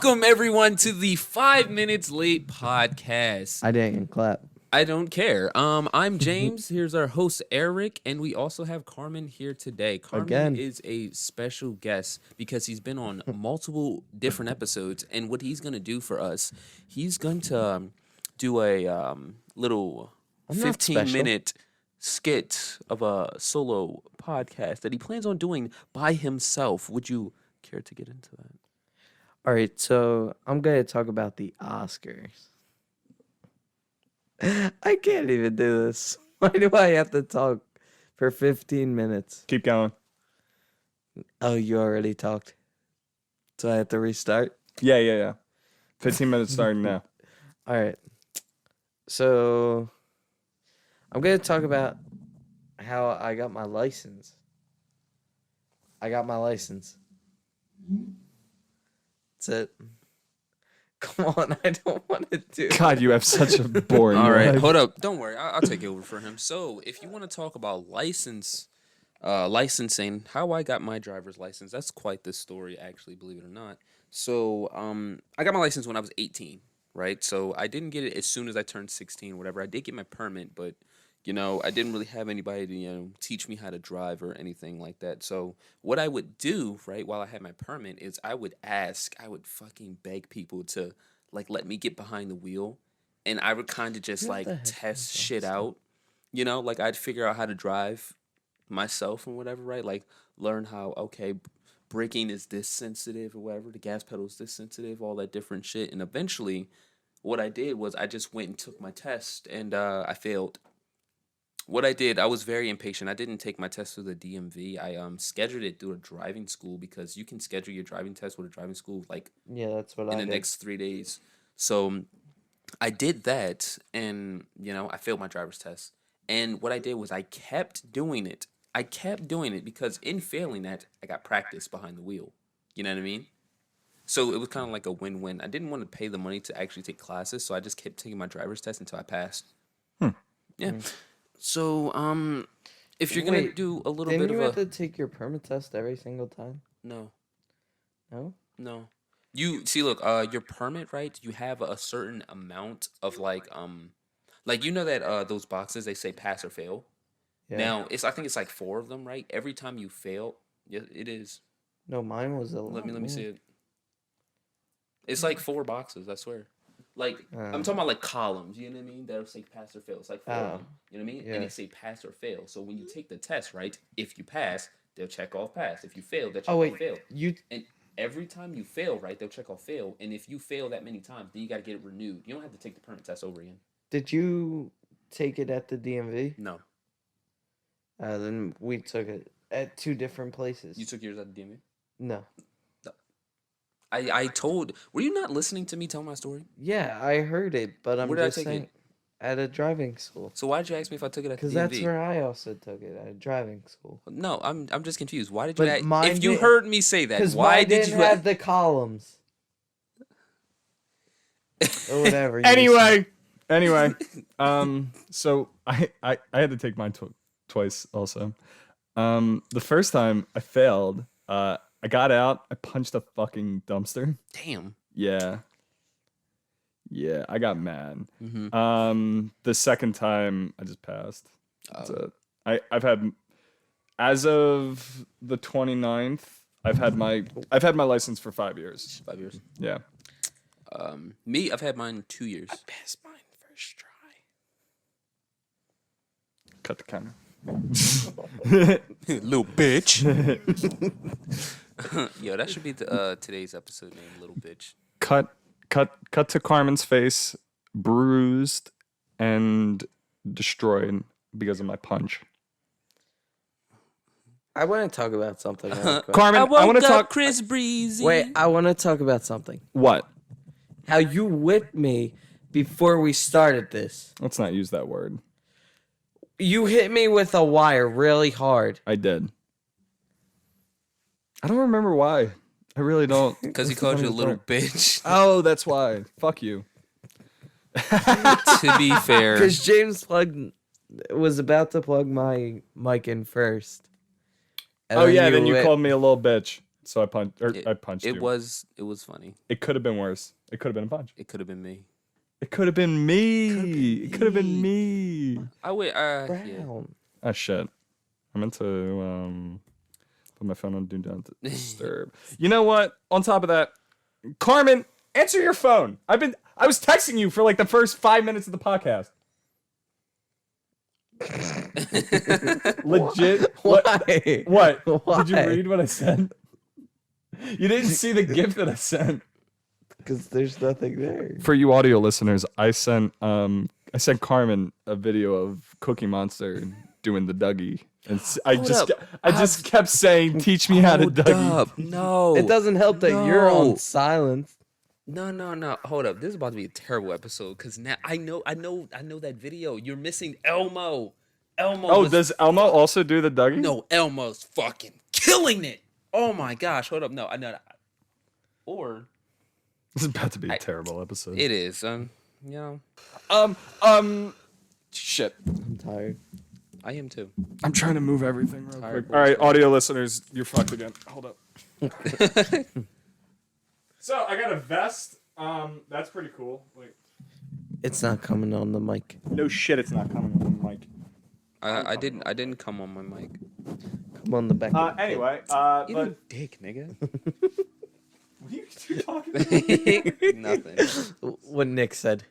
Welcome, everyone, to the 5 Minutes Late podcast. I didn't clap. I don't care. I'm James. Here's our host, Eric, and we also have Carmen here today. Carmen is a special guest because he's been on multiple different episodes, and what he's going to do for us, he's going to do a little 15-minute skit of a solo podcast that he plans on doing by himself. Would you care to get into that? All right, so I'm going to talk about the Oscars. I can't even do this. Why do I have to talk for 15 minutes? Keep going. Oh, you already talked. So I have to restart? Yeah. 15 minutes starting now. All right. So I'm going to talk about how I got my license. That's it. Come on, I don't want to do it. God, you have such a boring All right, life. hold up. Don't worry. I'll take over for him. So if you want to talk about licensing, how I got my driver's license, that's quite the story, actually, believe it or not. So I got my license when I was 18, right? So I didn't get it as soon as I turned 16 or whatever. I did get my permit, but, I didn't really have anybody to, teach me how to drive or anything like that. So what I would do, right, while I had my permit is I would fucking beg people to, let me get behind the wheel. And I would kind of just, test shit out. I'd figure out how to drive myself and whatever, right? Learn how, okay, braking is this sensitive or whatever. The gas pedal is this sensitive, all that different shit. And eventually what I did was I just went and took my test and I failed. What I did, I was very impatient. I didn't take my test through the DMV. I scheduled it through a driving school because you can schedule your driving test with a driving school that's what in the next 3 days. So I did that, and I failed my driver's test. And what I did was I kept doing it. Because in failing that, I got practice behind the wheel. You know what I mean? So it was kind of like a win-win. I didn't want to pay the money to actually take classes, so I just kept taking my driver's test until I passed. Yeah. So, if you're going to do a little bit of Didn't you have to take your permit test every single time? No. No? No. You, see, look, your permit, right, you have a certain amount of, that those boxes, they say pass or fail. Yeah. Now, I think it's 4 of them, right? Every time you fail, yeah, it is. No, mine was a lot. Let me see it. It's 4 boxes, I swear. I'm talking about columns, you know what I mean? That'll say pass or fail. It's 4 of them, you know what I mean? Yeah. And they say pass or fail. So when you take the test, right, if you pass, they'll check off pass. If you fail, they'll check off fail. And every time you fail, right, they'll check off fail. And if you fail that many times, then you got to get it renewed. You don't have to take the permit test over again. Did you take it at the DMV? No. Then we took it at 2 different places. You took yours at the DMV? No. Were you not listening to me tell my story? Yeah, I heard it, but I'm just saying, at a driving school. So why did you ask me if I took it at the DMV? Because that's where I also took it, at a driving school. No, I'm just confused. Why did you ask? If you did, heard me say that, why did you have the columns? Or whatever. Anyway, so I had to take mine twice also. The first time I failed, I got out, I punched a fucking dumpster. Damn. Yeah, I got mad. Mm-hmm. The second time I just passed. That's it. I've had, as of the 29th, I've had my license for 5 years. 5 years. Yeah. Me, I've had mine 2 years. I passed mine first try. Cut the camera. Little bitch. Yo, that should be today's episode name, Little Bitch. Cut to Carmen's face, bruised and destroyed because of my punch. I want to talk about something. Carmen, I want to talk. Chris Breezy. Wait, I want to talk about something. What? How you whipped me before we started this. Let's not use that word. You hit me with a wire really hard. I did. I don't remember why. I really don't. Because he called you a little bitch. Oh, that's why. Fuck you. To be fair. Because James was about to plug my mic in first. And then you called me a little bitch. so I punched It you. was funny. It could have been worse. It could have been a punch. It could have been me. It could have been me. It could have been me. I wait. Yeah. Brown. Ah, shit. I meant to put my phone on Do Not Disturb. You know what? On top of that, Carmen, answer your phone. I was texting you for like the first 5 minutes of the podcast. Legit. Why? What? Why? Did you read what I said? You didn't see the gift that I sent. Because there's nothing there. For you audio listeners, I sent Carmen a video of Cookie Monster doing the Dougie, and I just kept saying, "Teach me how to Dougie." Up. No. It doesn't help that you're No. on silence. No. Hold up. This is about to be a terrible episode because now I know that video. You're missing Elmo. Oh, does Elmo also do the Dougie? No, Elmo's fucking killing it. Oh my gosh. Hold up. No, I know. Or This is about to be a terrible episode. it is. Shit. I'm tired. I am too. I'm trying to move everything real Tired quick. All right, audio listeners, you're fucked again. Hold up. So I got a vest. That's pretty cool. Wait. It's not coming on the mic. No shit, it's not coming on the mic. I didn't come on my mic. Come on the back. Anyway, You but dick, nigga. what are you talking about? Nothing. What Nick said.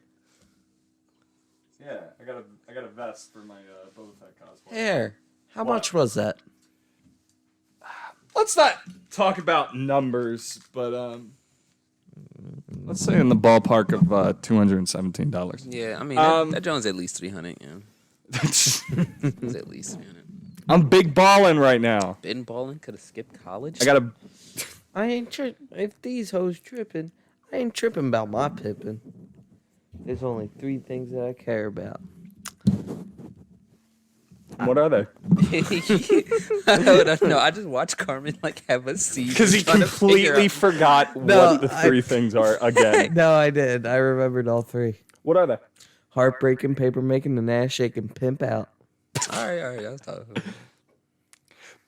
Yeah, I got a vest for my Boba Fett cosplay. Hair. How What? much was that? Let's not talk about numbers, but let's say in the ballpark of $217. Yeah, I mean that Jones at least 300. Yeah, it's at least 300. I'm big balling right now. Been balling, could have skipped college. I got a. I ain't tripping. If these hoes tripping, I ain't tripping about my pippin'. There's only 3 things that I care about. What are they? I don't know. I just watched Carmen have a seizure Because he trying to figure completely out- forgot No, what the 3 things are again. No, I did. I remembered all 3. What are they? Heartbreaking, paper making, and ass shaking, pimp out. All right. I was talking.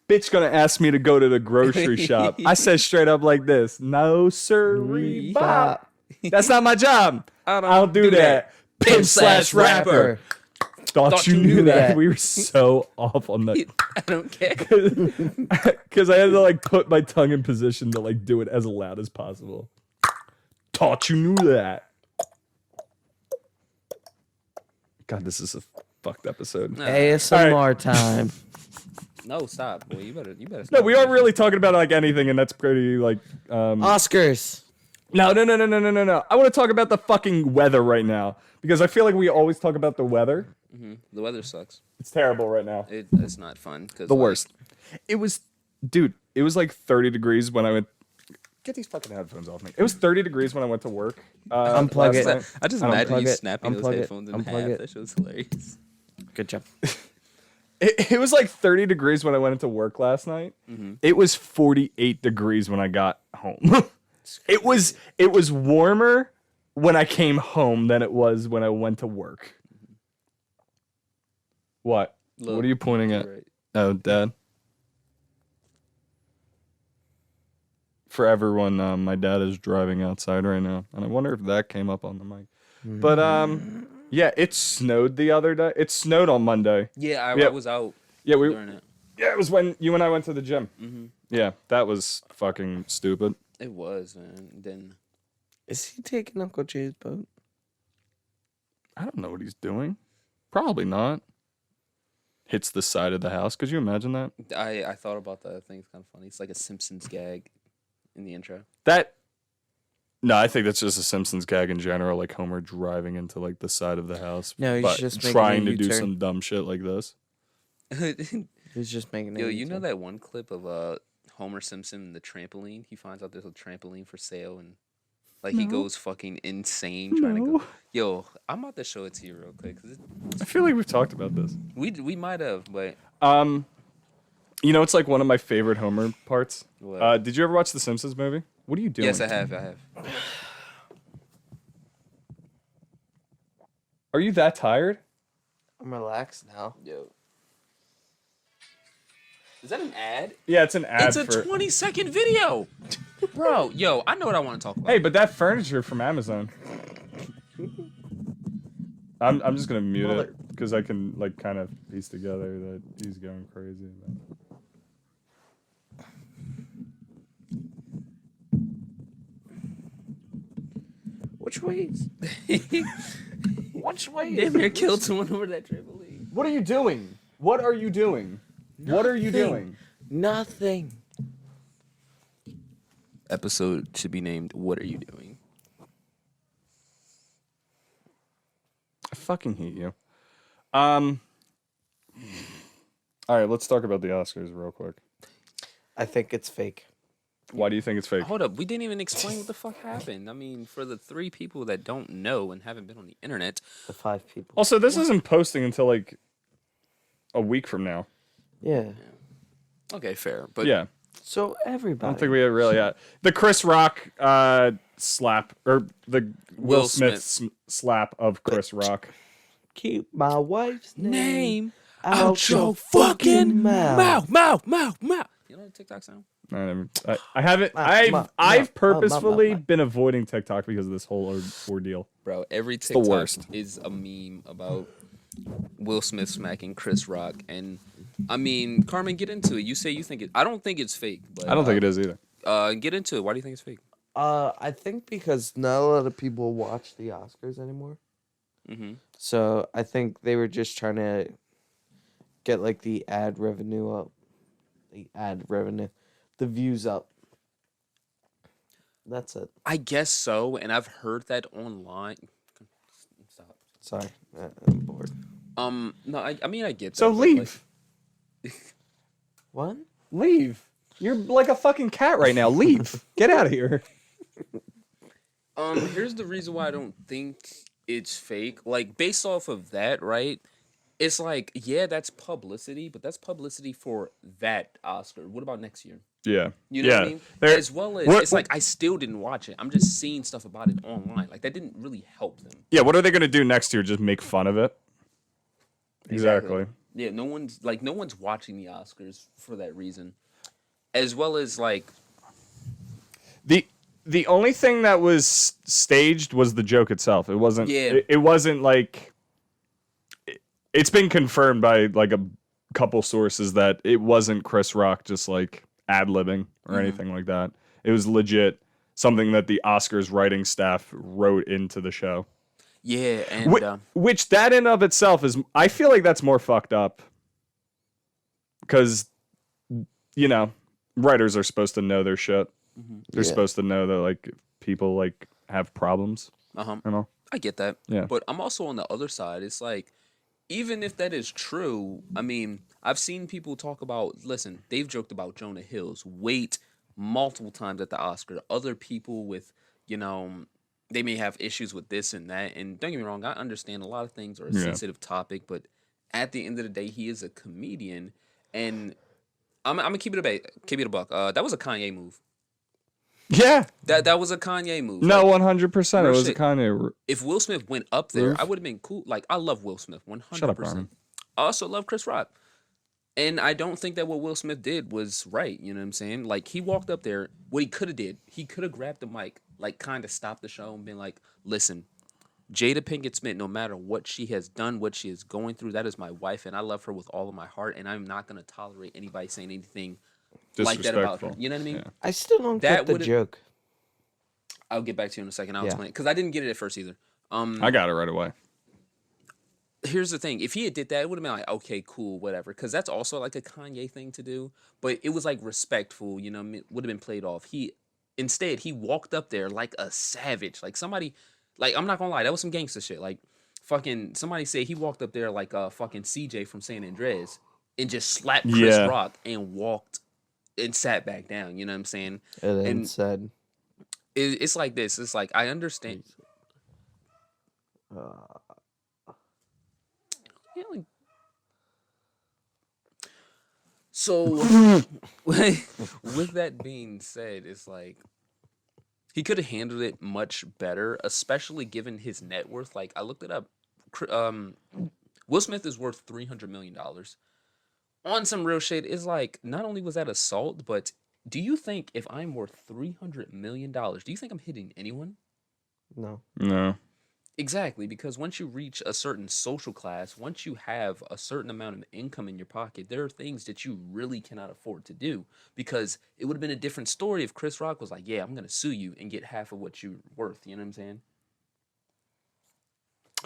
Bitch gonna ask me to go to the grocery shop. I said straight up like this. No, sir, bop. That's not my job. I don't do that. Pimp slash rapper. Thought you knew that. We were so off on that. I don't care. Because I had to put my tongue in position to do it as loud as possible. Thought you knew that. God, this is a fucked episode. ASMR time. No, stop, boy. You better. No, Stop. we aren't really talking about anything, and that's pretty Oscars. No. I want to talk about the fucking weather right now because I feel like we always talk about the weather. The weather sucks. It's terrible right now. It's not fun. The worst. It was 30 degrees when I went. Get these fucking headphones off me. It was 30 degrees when I went to work. Unplug last it. night. I just Unplug imagine you it. snapping those Unplug it. headphones in Unplug half. it. That shit was hilarious. Good job. It was 30 degrees when I went into work last night. It was 48 degrees when I got home. It was warmer when I came home than it was when I went to work. What? Look, What are you pointing at? right. Oh, Dad. For everyone, my dad is driving outside right now, and I wonder if that came up on the mic. But yeah, it snowed the other day. It snowed on Monday. Yeah, I Yeah. was out Yeah, during it. Yeah, it was when you and I went to the gym. Yeah, that was fucking stupid. It was, man. Then Is he taking Uncle Jay's boat? I don't know what he's doing. Probably not. Hits the side of the house. Could you imagine that? I thought about that. I think it's kind of funny. It's like a Simpsons gag in the intro. No, I think that's just a Simpsons gag in general, like Homer driving into the side of the house. No, he's but just making trying a to do U-turn. some dumb shit like this. He's just making. Yo, you know that one clip of Homer Simpson and the trampoline? He finds out there's a trampoline for sale and he goes fucking insane trying to go. Yo, I'm about to show it to you real quick. 'Cause I feel like we've talked about this. we might have, but It's one of my favorite Homer parts. What? Did you ever watch the Simpsons movie? What are you doing? yes, I have. Are you that tired? I'm relaxed now. Yo, Is that an ad? Yeah, it's an ad It's a for. 20-second video. Bro, yo, I know what I want to talk about. Hey, but that furniture from Amazon. I'm just gonna mute it because I can like kind of piece together that he's going crazy. Which ways? Which ways? Damn near killed someone over that trampoline. What are you doing? What are you doing? What are you doing? Nothing. Episode should be named "What Are You Doing?" I fucking hate you. All right, let's talk about the Oscars real quick. I think it's fake. Why do you think it's fake? Hold up, we didn't even explain what the fuck happened. I mean, for the 3 people that don't know and haven't been on the internet, The 5 people. Also, this isn't posting until like a week from now. Yeah. okay, fair. But Yeah, So I everybody. don't think we really had the Chris Rock slap or the Will Smith slap of Chris Rock. Keep my wife's name out your fucking mouth. mouth. You know the TikTok sound? I haven't. I've purposefully been avoiding TikTok because of this whole ordeal. Bro, every the TikTok worst. is a meme about Will Smith smacking Chris Rock. And, I mean, Carmen, get into it. You say you think it... I don't think it's fake. But, I don't think it is either. Get into it. Why do you think it's fake? I think because not a lot of people watch the Oscars anymore. Mm-hmm. So I think they were just trying to get like the ad revenue up. The views up. That's it. I guess so, and I've heard that online. Stop. Sorry. I'm bored. No, I mean, I get that. So but, leave. What? Leave. You're like a fucking cat right now. Leave. Get out of here. Here's the reason why I don't think it's fake. Like, based off of that, right? It's like, yeah, that's publicity, but that's publicity for that Oscar. What about next year? Yeah. You know what I mean? As well as, it's like, I still didn't watch it. I'm just seeing stuff about it online. Like, that didn't really help them. Yeah, what are they going to do next year? Just make fun of it? Exactly. Yeah, no one's watching the Oscars for that reason. As well as, like... The only thing that was staged was the joke itself. It wasn't... Yeah. It wasn't like... It's been confirmed by like a couple sources that it wasn't Chris Rock just like ad-libbing or anything like that. It was legit something that the Oscars writing staff wrote into the show. Yeah, and... Which that in of itself is... I feel like that's more fucked up. Because, you know, writers are supposed to know their shit. They're supposed to know that like people like have problems. You know? I get that. Yeah. But I'm also on the other side. It's like, even if that is true, I mean, I've seen people talk about, listen, they've joked about Jonah Hill's weight multiple times at the Oscar. Other people with, you know, they may have issues with this and that. And don't get me wrong, I understand a lot of things are a sensitive topic, but at the end of the day, he is a comedian. And I'm going to keep it a buck. That was a Kanye move. Yeah. That was a Kanye move. No, like, 100%. It was a shit. Kanye. If Will Smith went up there, I would have been cool. Like, I love Will Smith, 100%. Shut up, Carmen. I also love Chris Rock. And I don't think that what Will Smith did was right. You know what I'm saying? Like, he walked up there. What he could have did, he could have grabbed the mic, like, kind of stopped the show and been like, listen, Jada Pinkett Smith, no matter what she has done, what she is going through, that is my wife, and I love her with all of my heart, and I'm not going to tolerate anybody saying anything like that about her. You know what I mean? Yeah. I still don't That get the would've- joke. I'll get back to you in a second. I'll explain it. Because I didn't get it at first either. I got it right away. Here's the thing. If he had did that, it would have been like, okay, cool, whatever. Because that's also like a Kanye thing to do. But it was like respectful, you know, would have been played off. Instead, he walked up there like a savage. Like somebody, like, I'm not going to lie, that was some gangster shit. Like, fucking, somebody said he walked up there like fucking CJ from San Andreas and just slapped Chris Rock and walked and sat back down. You know what I'm saying? And then said... It's like this. It's like, I understand. So, with that being said, it's like, he could have handled it much better, especially given his net worth. Like, I looked it up. Will Smith is worth $300 million. on some real shit, is like, not only was that assault, but do you think if I'm worth $300 million, do you think I'm hitting anyone? No. No. Exactly, because once you reach a certain social class, once you have a certain amount of income in your pocket, there are things that you really cannot afford to do. Because it would have been a different story if Chris Rock was like, "Yeah, I'm gonna sue you and get half of what you're worth." You know what I'm saying?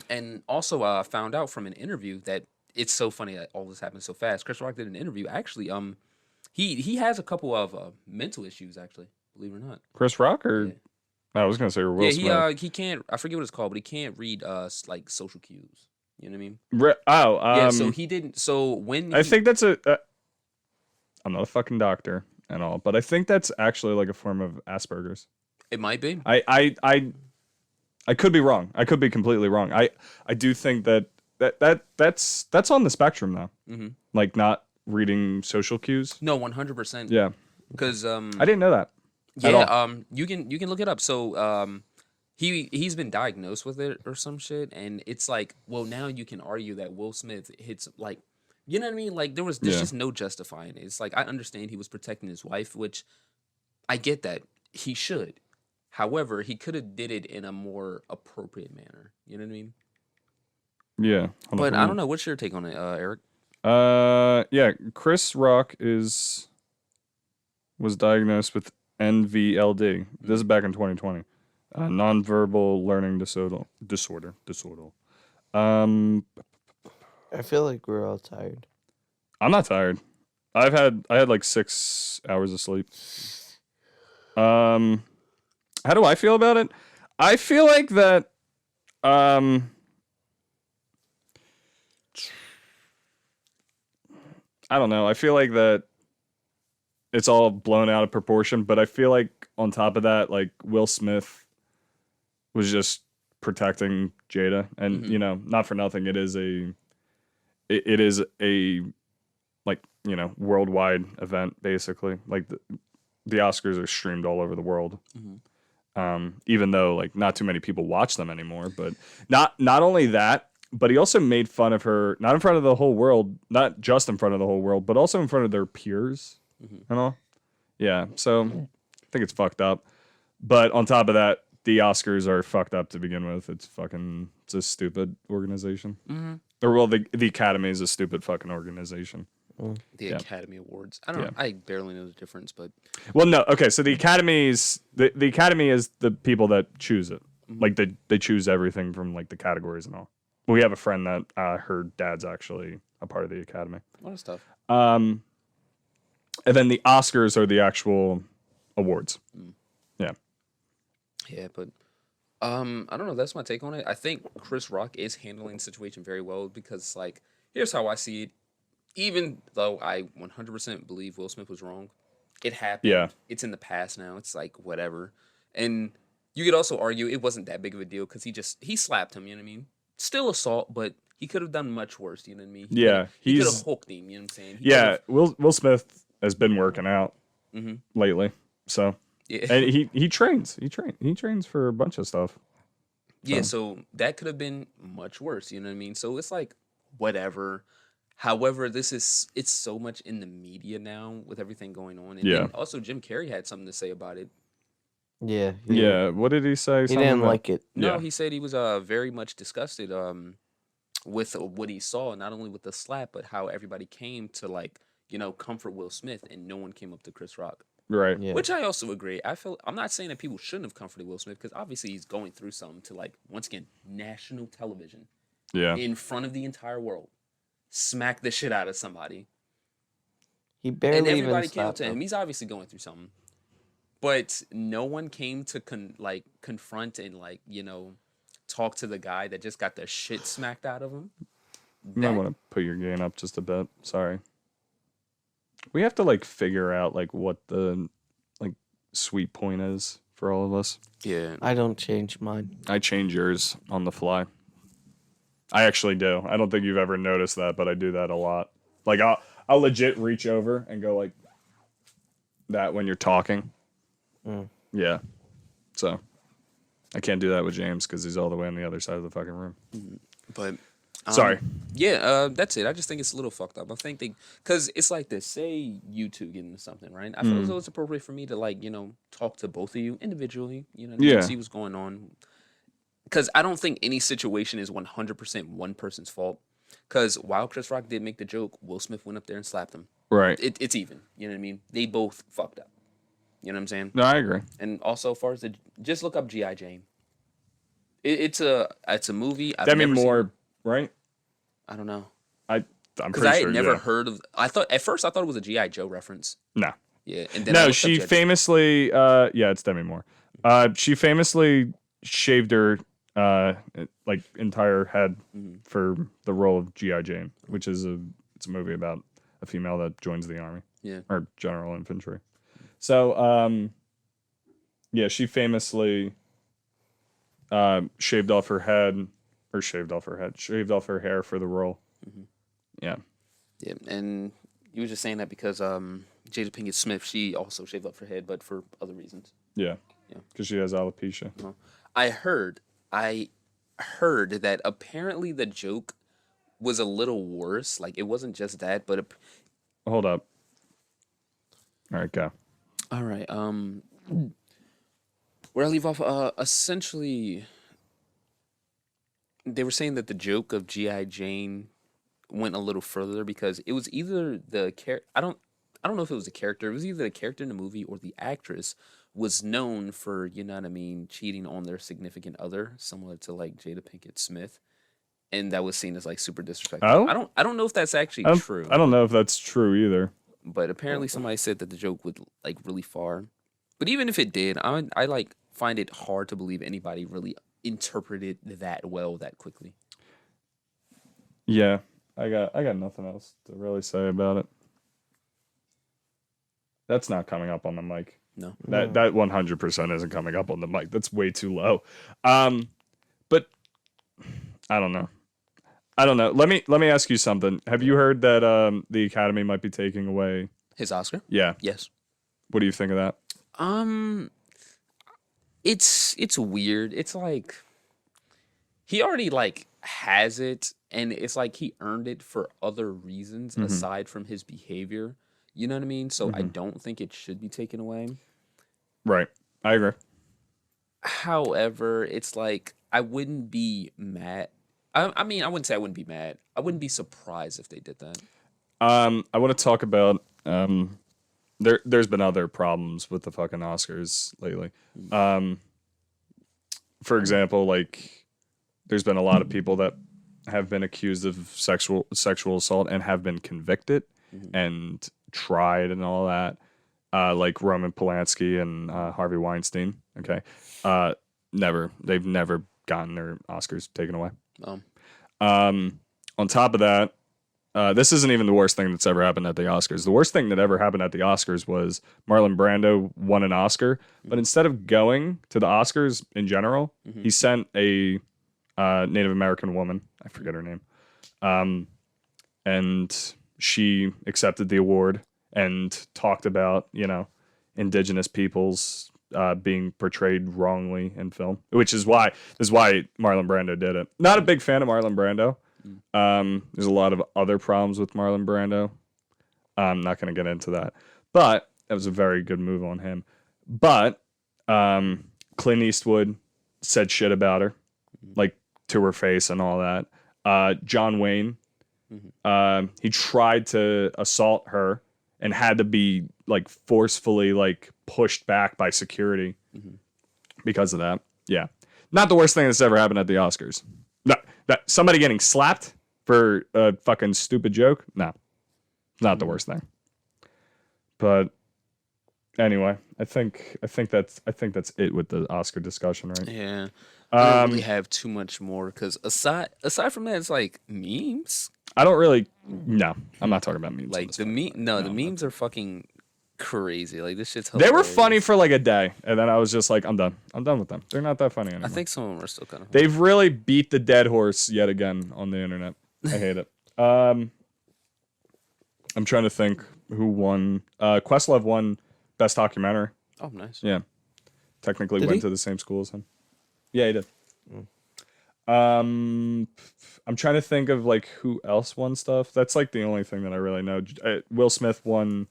And also, I found out from an interview that it's so funny that all this happened so fast. Chris Rock did an interview. Actually, he has a couple of mental issues. Actually, believe it or not. Chris Rock or Yeah. I was gonna say Will Yeah, Smith. he can't. I forget what it's called, but he can't read like social cues. You know what I mean? Oh, Yeah. So he didn't. So when I he, think that's I'm not a fucking doctor and all, but I think that's actually like a form of Asperger's. it might be. I could be wrong. I could be completely wrong. I do think that's on the spectrum though. Mm-hmm. Like not reading social cues. No, 100%. Yeah, Because I didn't know that. at yeah, all. you can look it up. So he's been diagnosed with it or some shit, and it's like, well, now you can argue that Will Smith hits like, you know what I mean? Like there's Yeah. just no justifying it. It's like, I understand he was protecting his wife, which I get that he should. However, he could have did it in a more appropriate manner. You know what I mean? Yeah, But I don't know. What's your take on it, Eric? Yeah, Chris Rock was diagnosed with NVLD. This is back in 2020. Nonverbal learning disorder. Um, I feel like we're all tired. I'm not tired. I had like 6 hours of sleep. How do I feel about it? I feel like that. I don't know. I feel like that it's all blown out of proportion, but I feel like on top of that, like Will Smith was just protecting Jada, and Mhm. you know, not for nothing, it is a like, you know, worldwide event basically. Like the Oscars are streamed all over the world. Mhm. Even though like not too many people watch them anymore, but not only that, but he also made fun of her, not in front of the whole world, not just in front of the whole world, but also in front of their peers Mhm. and all. Yeah, so I think it's fucked up. But on top of that, the Oscars are fucked up to begin with. It's a stupid organization. Mhm. Or well, the Academy is a stupid fucking organization. The Yeah. Academy Awards. I don't know. I barely know the difference, but Well, no, okay. So the the Academy is the people that choose it. Like they choose everything from like the categories and all. We have a friend that her dad's actually a part of the Academy. a lot of stuff. And then the Oscars are the actual awards. Yeah. Yeah, but I don't know. That's my take on it. I think Chris Rock is handling the situation very well because, like, here's how I see it. Even though I 100% believe Will Smith was wrong, it happened. Yeah. It's in the past now. It's like whatever. And you could also argue it wasn't that big of a deal because he slapped him. You know what I mean? Still assault, but he could have done much worse. You know what I mean? Yeah, he could have he's- hooked him. You know what I'm saying? Yeah, Will Smith has been working out Mhm. lately. So Yeah. and he trains. He trains for a bunch of stuff. Yeah, so that could have been much worse, you know what I mean? So it's like whatever. However, it's so much in the media now with everything going on. And Yeah. then also Jim Carrey had something to say about it. Yeah. Yeah. What did he say? He Something didn't about- like it. No, Yeah. he said he was very much disgusted with what he saw, not only with the slap, but how everybody came to like, comfort Will Smith and no one came up to Chris Rock. Right. Yeah. Which I also agree. I'm not saying that people shouldn't have comforted Will Smith because obviously he's going through something to like once again national television Yeah. in front of the entire world, smack the shit out of somebody, He barely and even everybody came up slapped to him. him. He's obviously going through something, but no one came to confront and talk to the guy that just got the shit smacked out of him. You might want to put your gain up just a bit. Sorry. We have to like figure out like what the like sweet point is for all of us. Yeah, I don't change mine. I change yours on the fly. I actually do. I don't think you've ever noticed that, but I do that a lot. Like I'll legit reach over and go like that when you're talking. Yeah. So I can't do that with James because he's all the way on the other side of the fucking room. but Sorry. Yeah, that's it. I just think it's a little fucked up. I think because it's like this. Say you two get into something, right? I feel as though it's appropriate for me to like talk to both of you individually. You know, what I mean? Yeah. See what's going on. Because I don't think any situation is 100% one person's fault. Because while Chris Rock did make the joke, Will Smith went up there and slapped him. Right. It's even. You know what I mean? They both fucked up. You know what I'm saying? No, I agree. And also, as far as just look up G.I. Jane. It's a movie. I've Demi never Moore, seen. right? I don't know. I'm Because pretty I had sure. never Yeah. heard of. I thought at first it was a GI Joe reference. No. Yeah, and then I No, looked up she G.I. Joe. famously. Yeah, it's Demi Moore. She famously shaved her like entire head for the role of G.I. Jane, which is it's a movie about a female that joins the army. Yeah. Or general infantry. So yeah, she famously shaved off her hair for the role. Yeah. Yeah, and you were just saying that because Jada Pinkett Smith, she also shaved up her head, but for other reasons. Yeah. Yeah. Because she has alopecia. Well, I heard that apparently the joke was a little worse. Like it wasn't just that, but Hold up. All right, go. all right. Where I leave off, essentially, they were saying that the joke of G.I. Jane went a little further because it was either the I don't know if it was the character. It was either the character in the movie or the actress was known for, you know what I mean, cheating on their significant other, similar to like Jada Pinkett Smith, and that was seen as like super disrespectful. Oh? I don't know if that's actually true. I don't know if that's true either. But apparently somebody said that the joke went like really far. But even if it did, I like find it hard to believe anybody really interpreted that well that quickly. Yeah. I got nothing else to really say about it. That's not coming up on the mic. No. That 100% isn't coming up on the mic. That's way too low. But I don't know. Let me ask you something. Have you heard that the Academy might be taking away His Oscar? Yeah. Yes. What do you think of that? It's weird. It's like he already like has it, and it's like he earned it for other reasons aside from his behavior. You know what I mean? So I don't think it should be taken away. Right. I agree. However, it's like I wouldn't be mad. I mean, I wouldn't say I wouldn't be mad. I wouldn't be surprised if they did that. I want to talk about there's been other problems with the fucking Oscars lately. For example, like there's been a lot of people that have been accused of sexual assault and have been convicted and tried and all that. Like Roman Polanski and Harvey Weinstein. Okay. They've never gotten their Oscars taken away. On top of that, this isn't even the worst thing that's ever happened at the Oscars. The worst thing that ever happened at the Oscars was Marlon Brando won an Oscar, but instead of going to the Oscars in general, he sent a Native American woman, I forget her name, and she accepted the award and talked about, indigenous peoples being portrayed wrongly in film, which is why Marlon Brando did it. Not a big fan of Marlon Brando. There's a lot of other problems with Marlon Brando. I'm not going to get into that, but that was a very good move on him. But Clint Eastwood said shit about her, like to her face and all that. John Wayne, he tried to assault her and had to be like forcefully like pushed back by security because of that. Yeah, not the worst thing that's ever happened at the Oscars. No, that somebody getting slapped for a fucking stupid joke. No, not the worst thing. But anyway, I think that's it with the Oscar discussion, right? Yeah. I don't really have too much more because aside from that, it's like memes. I don't really. No, I'm not talking about memes. Like the memes are fucking crazy. Like this shit's They hilarious. were funny for like a day, and then I was just like, I'm done with them. They're not that funny anymore. I think some of them are still kind of. They've really beat the dead horse yet again on the internet. I hate it. I'm trying to think who won. Questlove won Best Documentary. Oh, nice. Yeah, technically Did went he? to the same school as him. Yeah, he did. I'm trying to think of like who else won stuff. That's like the only thing that I really know. Will Smith won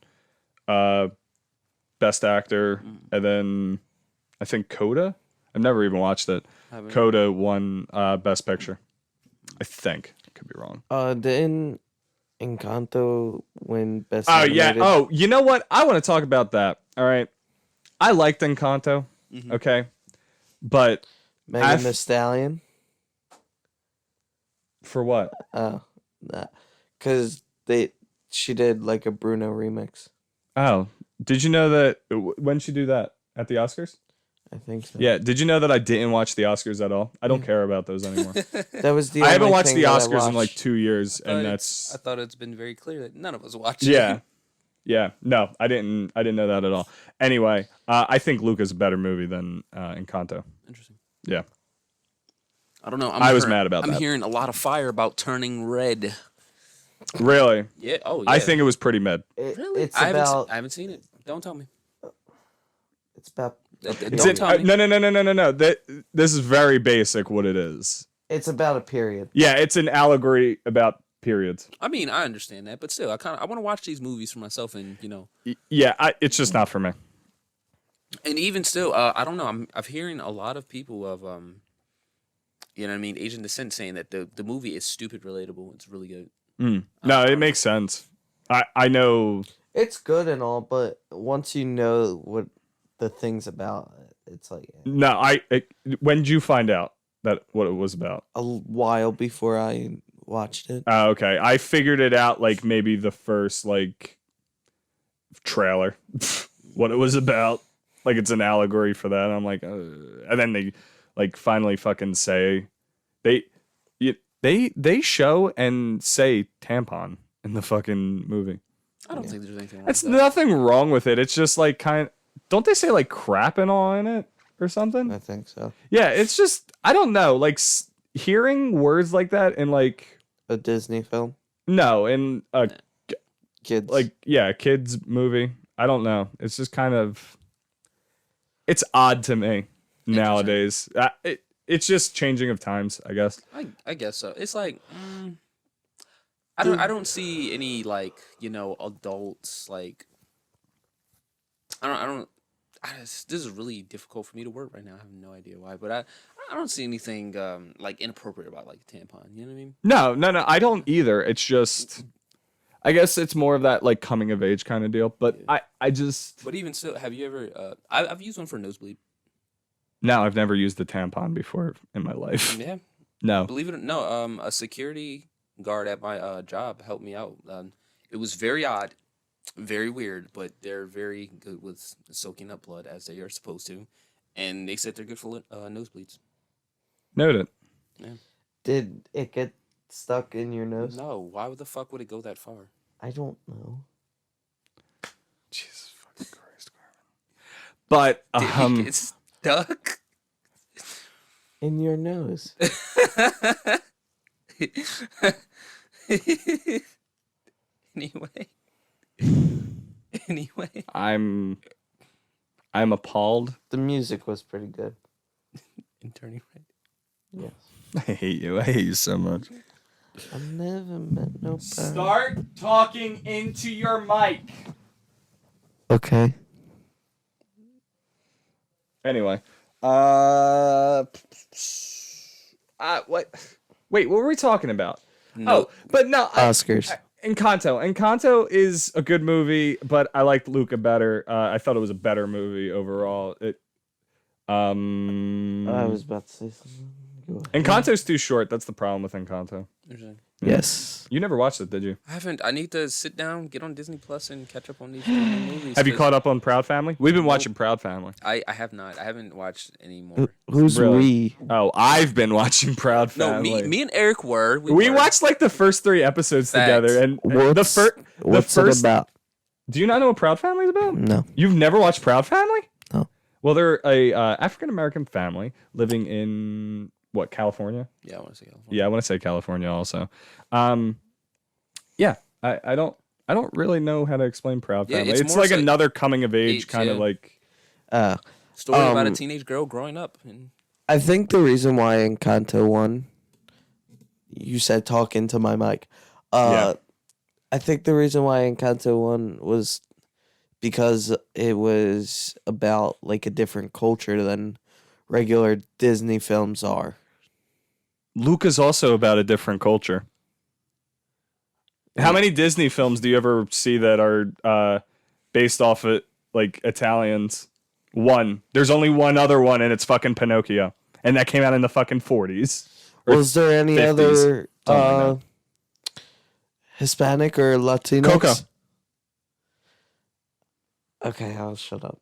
Best Actor, and then I think Coda. I've never even watched it. Coda won Best Picture. I think. Could be wrong. Didn't Encanto win Best Oh Animated? yeah. Oh, you know what? I want to talk about that. All right. I liked Encanto. Okay. But Megan Thee Stallion. For what? Oh, because she did like a Bruno remix. Oh, did you know that? When did she do that? At the Oscars? I think so. Yeah. Did you know that I didn't watch the Oscars at all? I don't care about those anymore. That was the. I haven't only watched thing the that I Oscars in like watched. 2 years, and I that's thought it's been very clear that none of us watched yeah, it. yeah. No, I didn't know that at all. Anyway, I think Luca's a better movie than Encanto. Interesting. Yeah. I don't know. I was mad about I'm that. hearing a lot of fire about turning red. Really? Yeah. Oh, yeah. I think it was pretty mid. Really? It's I about. haven't seen it. Don't tell me. It's about. Don't tell me. No. This is very basic. What it is. It's about a period. Yeah, it's an allegory about periods. I mean, I understand that, but still, I want to watch these movies for myself, and Yeah, it's just not for me. And even still, I don't know. I'm hearing a lot of people of you know what I mean, Asian descent saying that the movie is stupid relatable. It's really good. No, it makes sense. I know. It's good and all, but once you know what the thing's about, it's like No, when did you find out that what it was about? a while before I watched it. Oh, okay. I figured it out like maybe the first like trailer, what it was about. Like it's an allegory for that. I'm like, and then they like finally fucking say they show and say tampon in the fucking movie. I don't think there's anything wrong That's with that. nothing wrong with it. It's just like don't they say like crap and all in it or something? I think so. Yeah, it's just I don't know. Like hearing words like that in like A Disney film. no in a Kids. like yeah kids movie. I don't know. It's just kind of it's odd to me nowadays. It's just changing of times, I guess. I guess so. It's like I don't see any like adults like this is really difficult for me to work right now. I have no idea why, but I don't see anything like inappropriate about like tampon. You know what I mean? No. I don't either. It's just I guess it's more of that like coming of age kind of deal. But yeah. I just. But even still, have you ever? I've used one for nosebleed. No, I've never used a tampon before in my life. Yeah. No. Believe it or no, a security guard at my job helped me out. It was very odd, very weird, but they're very good with soaking up blood as they are supposed to, and they said they're good for nosebleeds. Noted. Yeah. Did it get stuck in your nose? No. Why the fuck would it go that far? I don't know. Jesus fucking Christ, Carmen. But Did it get stuck in your nose? Anyway. I'm appalled. The music was pretty good. In turning red. Yes. I hate you so much. I've never met nobody. Start talking into your mic. Okay. Anyway, what? Wait, what were we talking about? No. Oh, but no, Oscars. Encanto is a good movie, but I liked Luca better. I thought it was a better movie overall. I was about to say something. Encanto's too short. That's the problem with Encanto. Yes. You never watched it, did you? I haven't. I need to sit down, get on Disney Plus, and catch up on these movies. Have you caught up on Proud Family? We've been watching Proud Family. I have not. I haven't watched any more. Who's Really? we? Oh, I've been watching Proud No, Family. me and Eric were. We watched like the first 3 episodes Facts. together, and What's it about? Do you not know what Proud Family is about? No. You've never watched Proud Family? No. Well, they're a African American family living in what, California? Yeah, I want to say California. Yeah, I want to say California also. Yeah, I don't really know how to explain Proud Yeah, Family. it's It's more like so another coming of age age, kind of yeah. like. Story about a teenage girl growing up. And I think the reason why Encanto won, you said talk into my mic. Yeah. I think the reason why Encanto won was because it was about like a different culture than regular Disney films are. Luca's also about a different culture. How many Disney films do you ever see that are based off of like Italians? One. There's only one other one, and it's fucking Pinocchio, and that came out in the fucking 40s. Was there any 50s, other something like Hispanic or Latino? Coco. Okay, I'll shut up.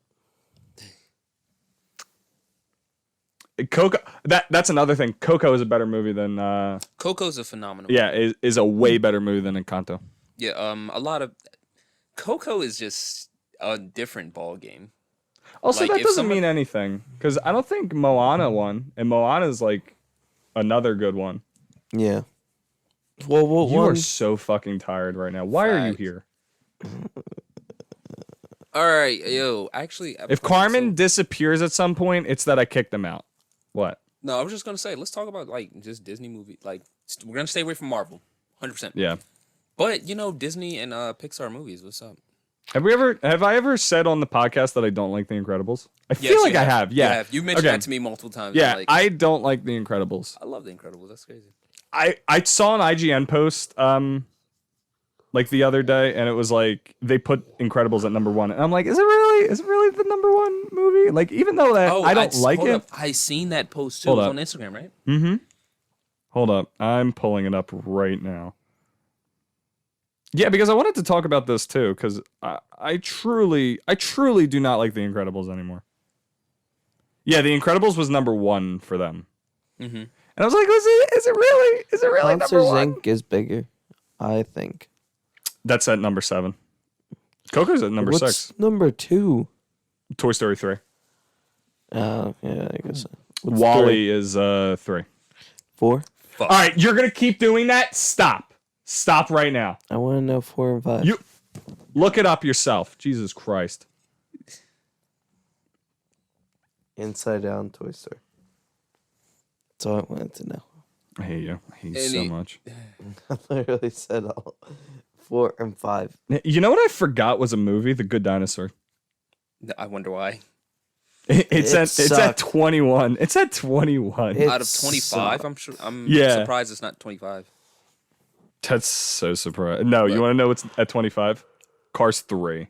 Coco. That's another thing. Coco is a better movie than. Coco's a phenomenal. Yeah, is a way better movie than Encanto. Yeah. A lot of Coco is just a different ball game. Also, Like, that if doesn't someone- mean anything because I don't think Moana won, and Moana's like another good one. Yeah. Well, what You one? are so fucking tired right now. Why are you Facts. here? All right, yo. Actually, If Carmen disappears at some point, it's that I kicked him out. What? No, I was just gonna say, let's talk about like just Disney movie. Like, we're gonna stay away from Marvel, 100%. Yeah. But Disney and Pixar movies. What's up? Have I ever said on the podcast that I don't like The Incredibles? I Yes, feel like you I have. You Yeah. have. You mentioned Okay. that to me multiple times. Yeah, Like, I don't like The Incredibles. I love The Incredibles. That's crazy. I saw an IGN post like the other day, and it was like they put Incredibles at number 1, and I'm like, is it really the number 1 movie? Like, even though that I don't like hold it. up. I seen that post too. Hold It was up. on Instagram, right? Mm-hmm. Hold up, I'm pulling it up right now. Yeah, because I wanted to talk about this too, because I truly do not like The Incredibles anymore. Yeah, The Incredibles was number 1 for them. Mm-hmm. And I was like, is it really number Monsters 1? Inc. is bigger, I think. That's at number 7. Coco's at number What's 6. number 2? Toy Story 3. Yeah, I guess. What's Wally is 3. 4? Fuck. All right, you're gonna keep doing that? Stop right now. I want to know 4 and 5. You look it up yourself. Jesus Christ. Inside Out, Toy Story. That's all I wanted to know. I hate you. I hate you so much. I literally said all 4 and 5. You know what I forgot was a movie? The Good Dinosaur. I wonder why. It's at sucked. 21. It's at 21. Out of 25, I'm sure. I'm Yeah. surprised it's not 25. That's so surprising. No, you What? want to know what's at 25? Cars 3.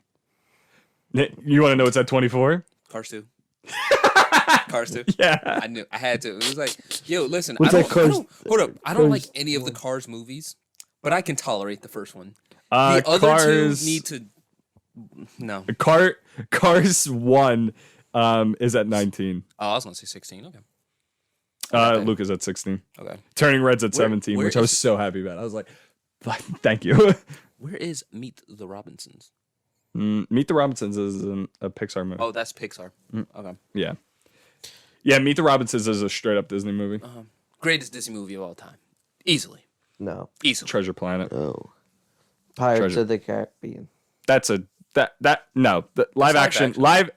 You want to know what's at 24? Cars 2. Cars 2. Yeah. I knew. I had to. It was like, yo, listen. What's I that don't, Cars- hold up. I don't Cars like any of the Cars movies, but I can tolerate the first one. The The other two need to. No. Cars 1 is at 19. Oh, I was gonna say 16. Okay. Luke is at 16. Okay. Turning Red's at Where- 17, where which I was is- so happy about. I was like, thank you. Where is Meet the Robinsons? Meet the Robinsons is a Pixar movie. Oh, that's Pixar. Okay. Yeah. Yeah, Meet the Robinsons is a straight up Disney movie. Greatest Disney movie of all time. Easily. No. Easily. Treasure Planet. No. Pirates Treasure. of the Caribbean. That's a no. The live live action. action.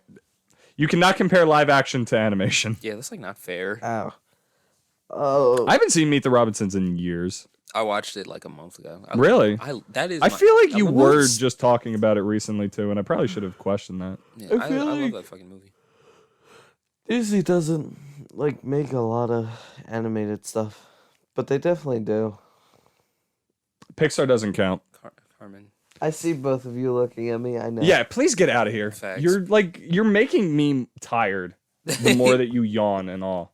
You cannot compare live action to animation. Yeah, that's like not fair. Ow. Oh. I haven't seen Meet the Robinsons in years. I watched it like a month ago. Really? I feel like you were What's- just talking about it recently too, and I probably should have questioned that. Yeah, I I feel love like- that fucking movie. Disney doesn't make a lot of animated stuff, but they definitely do. Pixar doesn't count. Carmen. I see both of you looking at me. I know. Yeah, please get out of here. Facts. You're making me tired. The more that you yawn and all.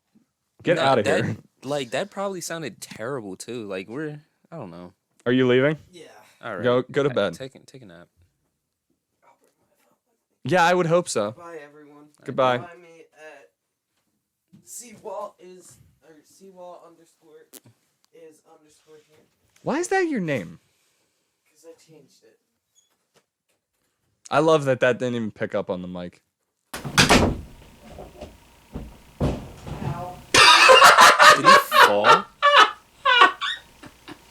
Get No, out of that- here. Like that probably sounded terrible too. Like I don't know. Are you leaving? Yeah. All right. Go to bed. Take a nap. Yeah, I would hope so. Bye, everyone. Goodbye. Find me at Seawall underscore here Why is that your name? because I changed it. I love that didn't even pick up on the mic. Did he fall?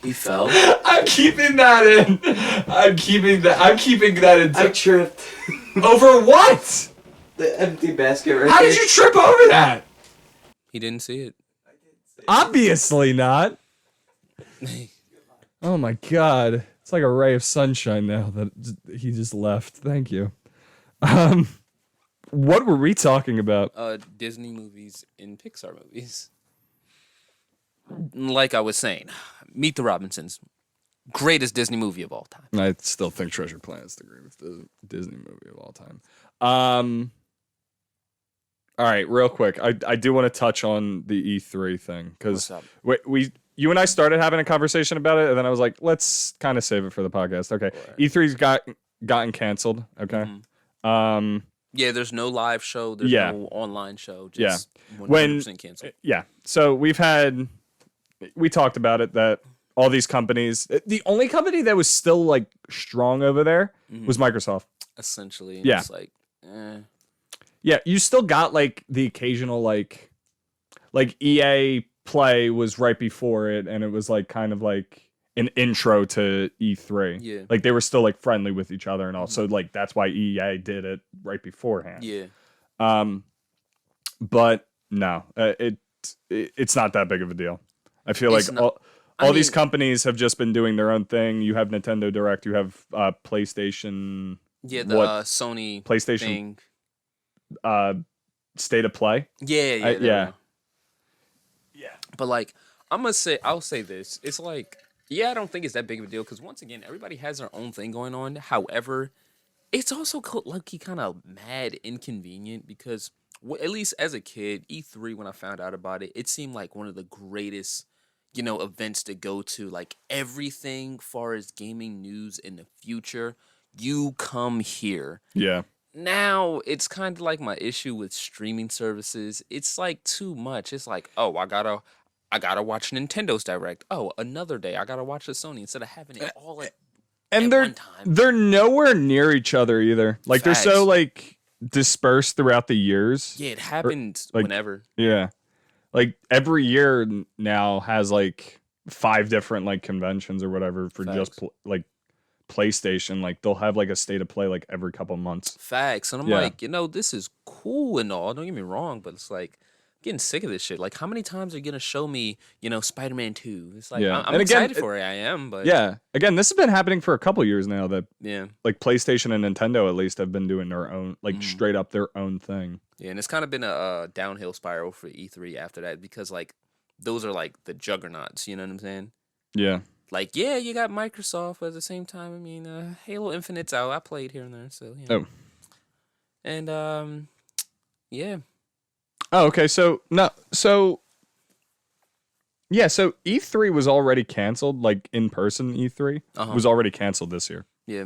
He fell. I'm keeping that in. I'm keeping that in. I tripped. Over what? The empty basket right How there. did you trip over that? He didn't see it. Obviously not. Oh my god. It's like a ray of sunshine now that he just left. Thank you. What were we talking about? Disney movies and Pixar movies. Like I was saying, Meet the Robinsons, greatest Disney movie of all time. I still think Treasure Planet is the greatest Disney movie of all time. All right, real quick. I do want to touch on the E3 thing because you and I started having a conversation about it, and then I was like, let's kind of save it for the podcast. Okay, right. E3's gotten canceled. Okay. Mm-hmm. Yeah, there's no live show. There's no online show. Just 100% canceled. Yeah. So we talked about it that all these companies, the only company that was still like strong over there was Microsoft. Essentially. Yeah. It's like, Yeah, you still got like the occasional like EA Play was right before it, and it was like kind of like an intro to E3. Yeah. Like they were still like friendly with each other and all. So like that's why EA did it right beforehand. Yeah. But no, it's not that big of a deal. I feel like all these companies have just been doing their own thing. You have Nintendo Direct, you have PlayStation. Yeah, the Sony PlayStation thing. State of Play. Yeah. But like, I'll say this. It's like, I don't think it's that big of a deal because once again, everybody has their own thing going on. However, it's also low-key kind of mad inconvenient because at least as a kid, E3, when I found out about it, it seemed like one of the greatest, events to go to. Like everything far as gaming news in the future, you come here. Yeah. Now it's kind of like my issue with streaming services. It's like too much. It's like, oh, I gotta watch Nintendo's Direct. Oh, another day I gotta watch the Sony instead of having it all at one time. They're nowhere near each other either. Like Facts. They're so like dispersed throughout the years. Yeah, it happens whenever. Yeah, like every year now has like 5 different like conventions or whatever for Facts. Just like PlayStation. Like they'll have like a state of play like every couple months. Facts, and I'm like, this is cool and all. Don't get me wrong, but it's like. Getting sick of this shit. Like, how many times are you gonna show me, Spider-Man 2? It's like I'm excited for it. I am, but again, this has been happening for a couple years now. That like PlayStation and Nintendo at least have been doing their own, like straight up their own thing. Yeah, and it's kind of been a downhill spiral for E3 after that because like those are like the juggernauts. You know what I'm saying? Yeah. Like you got Microsoft, but at the same time, I mean, Halo Infinite's out. I played here and there, so and yeah. Oh, okay. So E3 was already canceled, like in person E3 was already canceled this year. Yeah.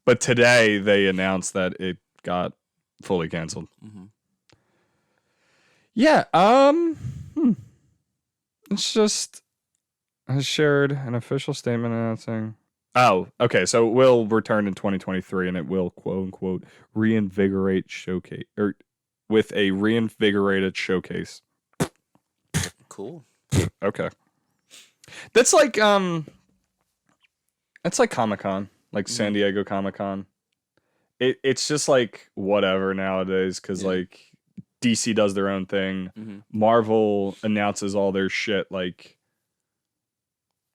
But today they announced that it got fully canceled. Mm-hmm. Yeah. It's just has shared an official statement announcing. Oh, okay. So it will return in 2023 and it will quote unquote reinvigorate showcase or with a reinvigorated showcase. Cool. Okay. That's like Comic-Con, like San Diego Comic-Con. It's just like whatever nowadays cuz like DC does their own thing. Mm-hmm. Marvel announces all their shit like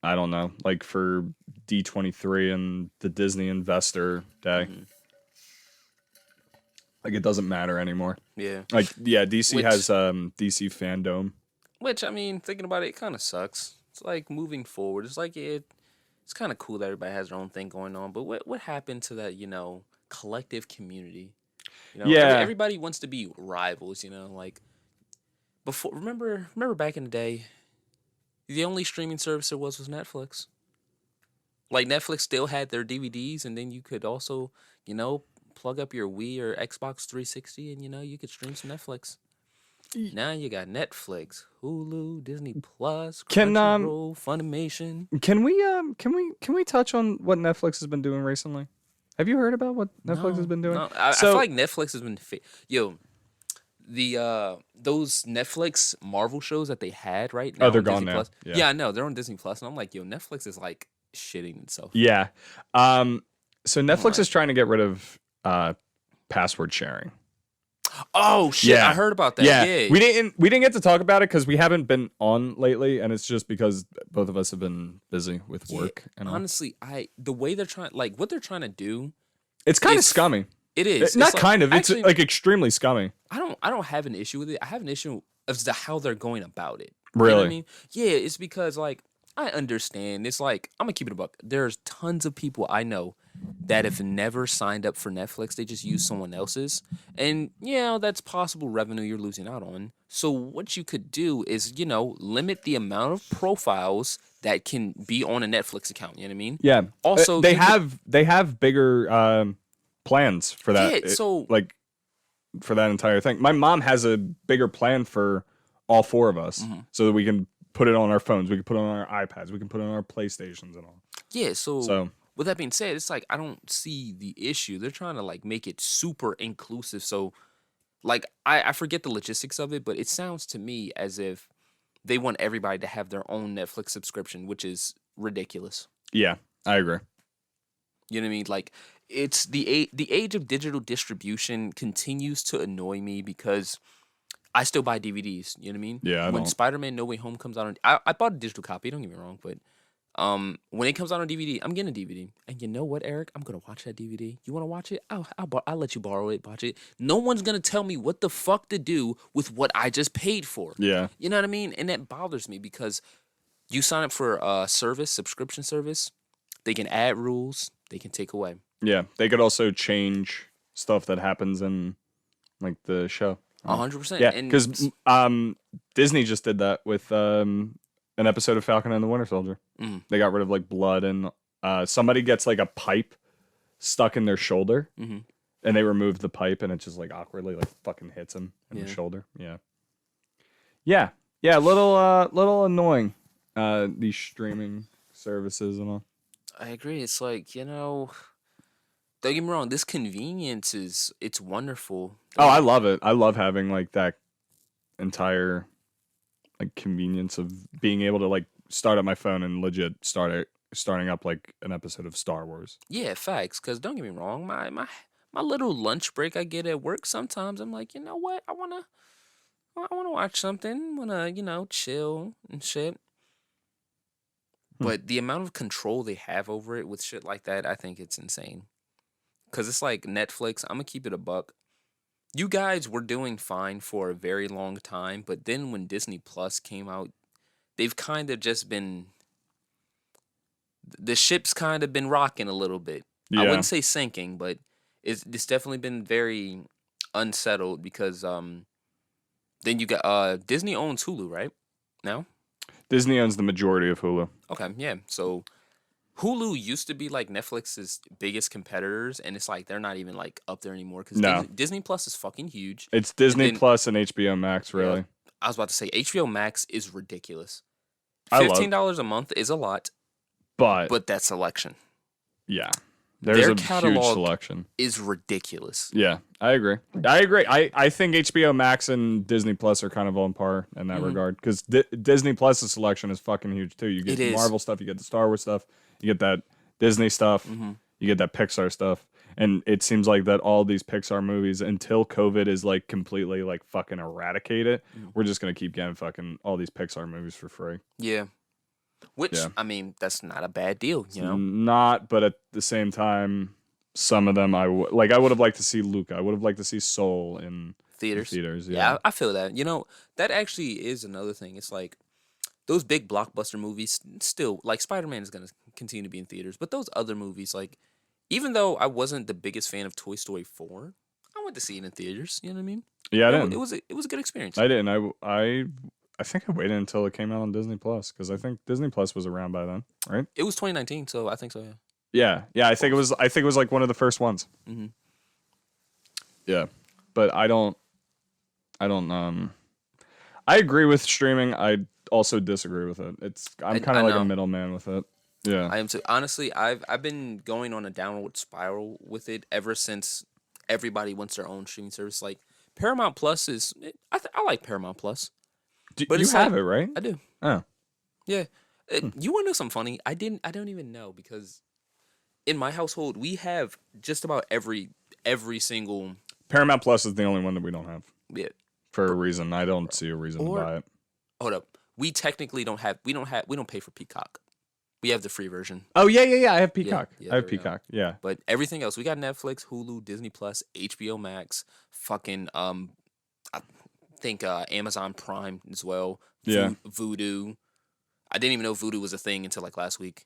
I don't know, like for D23 and the Disney Investor Day. Mm-hmm. Like it doesn't matter anymore. Yeah. Like DC has DC Fandom. Which I mean, thinking about it, it kind of sucks. It's like moving forward. It's like it's kind of cool that everybody has their own thing going on. But what happened to that collective community? Everybody wants to be rivals. Like before. Remember back in the day, the only streaming service there was Netflix. Like Netflix still had their DVDs, and then you could also plug up your Wii or Xbox 360 and you could stream some Netflix. Now you got Netflix, Hulu, Disney Plus, Crunchyroll, Funimation. Can we touch on what Netflix has been doing recently? Have you heard about what Netflix has been doing? No. I feel like Netflix has been those Netflix Marvel shows that they had right now. Oh, they're gone Disney now. Plus. Yeah, I know they're on Disney Plus, and I'm like, Netflix is like shitting itself. Yeah. So Netflix is trying to get rid of password sharing. Oh shit, I heard about that. Yeah. We didn't get to talk about it because we haven't been on lately, and it's just because both of us have been busy with work. And all. Honestly, the way they're trying, like what they're trying to do, it's kind of scummy. It is not like, kind of. actually, it's like extremely scummy. I don't have an issue with it. I have an issue of how they're going about it. Really? You know what I mean? Yeah, it's because like I understand. It's like I'm gonna keep it a buck. There's tons of people I know that have never signed up for Netflix. They just use someone else's, and that's possible revenue you're losing out on. So what you could do is limit the amount of profiles that can be on a Netflix account. You know what I mean? Yeah. Also, they have bigger plans for that. Yeah. So like for that entire thing, my mom has a bigger plan for all four of us, so that we can put it on our phones, we can put it on our iPads, we can put it on our PlayStations and all. Yeah, so with that being said, it's like I don't see the issue. They're trying to like make it super inclusive. So like I forget the logistics of it, but it sounds to me as if they want everybody to have their own Netflix subscription, which is ridiculous. Yeah, I agree. You know what I mean? Like it's the age of digital distribution continues to annoy me because I still buy DVDs. You know what I mean? Yeah. When Spider-Man No Way Home comes out, I bought a digital copy. Don't get me wrong, but when it comes out on DVD, I'm getting a DVD. And you know what, Eric? I'm gonna watch that DVD. You want to watch it? I'll let you borrow it, watch it. No one's gonna tell me what the fuck to do with what I just paid for. Yeah. You know what I mean? And that bothers me because you sign up for a subscription service. They can add rules. They can take away. Yeah, they could also change stuff that happens in like the show. 100%. Yeah, because Disney just did that with an episode of Falcon and the Winter Soldier. They got rid of like blood and somebody gets like a pipe stuck in their shoulder, and they remove the pipe, and it just like awkwardly like fucking hits him in the shoulder. Yeah. A little annoying. These streaming services and all. I agree. It's like don't get me wrong. This convenience it's wonderful. Oh, I love it. I love having like that entire like convenience of being able to like start up my phone and legit starting up like an episode of Star Wars. Yeah, facts. Because don't get me wrong, my little lunch break I get at work sometimes I'm like, you know what, I wanna watch something, wanna chill and shit. But the amount of control they have over it with shit like that, I think it's insane. Because it's like Netflix, I'm going to keep it a buck. You guys were doing fine for a very long time, but then when Disney Plus came out, they've kind of just been... The ship's kind of been rocking a little bit. Yeah. I wouldn't say sinking, but it's definitely been very unsettled because then you got... Disney owns Hulu, right? Now? Disney owns the majority of Hulu. Okay, yeah. So Hulu used to be like Netflix's biggest competitors, and it's like they're not even like up there anymore because Disney Plus is fucking huge. It's Disney Plus and HBO Max, really. Yeah, I was about to say HBO Max is ridiculous. $15 a month is a lot, but that selection. Yeah. There's a huge selection. Is ridiculous. Yeah, I agree. I think HBO Max and Disney Plus are kind of on par in that regard because Disney Plus's selection is fucking huge too. You get the Marvel stuff, you get the Star Wars stuff, you get that Disney stuff, you get that Pixar stuff, and it seems like that all these Pixar movies until COVID is like completely like fucking eradicated, we're just gonna keep getting fucking all these Pixar movies for free. Yeah. Which, I mean, that's not a bad deal, you know? Not, but at the same time, some of them I would have liked to see Luca. I would have liked to see Soul in theaters. Yeah, I feel that. That actually is another thing. It's like those big blockbuster movies still, like Spider-Man is going to continue to be in theaters, but those other movies, like, even though I wasn't the biggest fan of Toy Story 4, I went to see it in theaters, you know what I mean? Yeah, I didn't. It was a good experience. I didn't. I think I waited until it came out on Disney Plus because I think Disney Plus was around by then, right? It was 2019, so I think so. Yeah. Yeah. I think it was. I think it was like one of the first ones. Yeah, but I don't. I agree with streaming. I also disagree with it. I'm kind of like a middleman with it. Yeah. I am too. Honestly, I've been going on a downward spiral with it ever since everybody wants their own streaming service. Like Paramount Plus is. I like Paramount Plus. But you have it, right? I do. Oh. Yeah. You want to know something funny? I don't even know because in my household we have just about every single Paramount Plus is the only one that we don't have Yeah. for a reason. I don't see a reason to buy it. Hold up. We technically don't pay for Peacock. We have the free version. Oh yeah. I have Peacock. Yeah, I have there we go. Peacock. Yeah. But everything else, we got Netflix, Hulu, Disney Plus, HBO Max, fucking I think Amazon Prime as well. Yeah. Vudu. I didn't even know Vudu was a thing until like last week.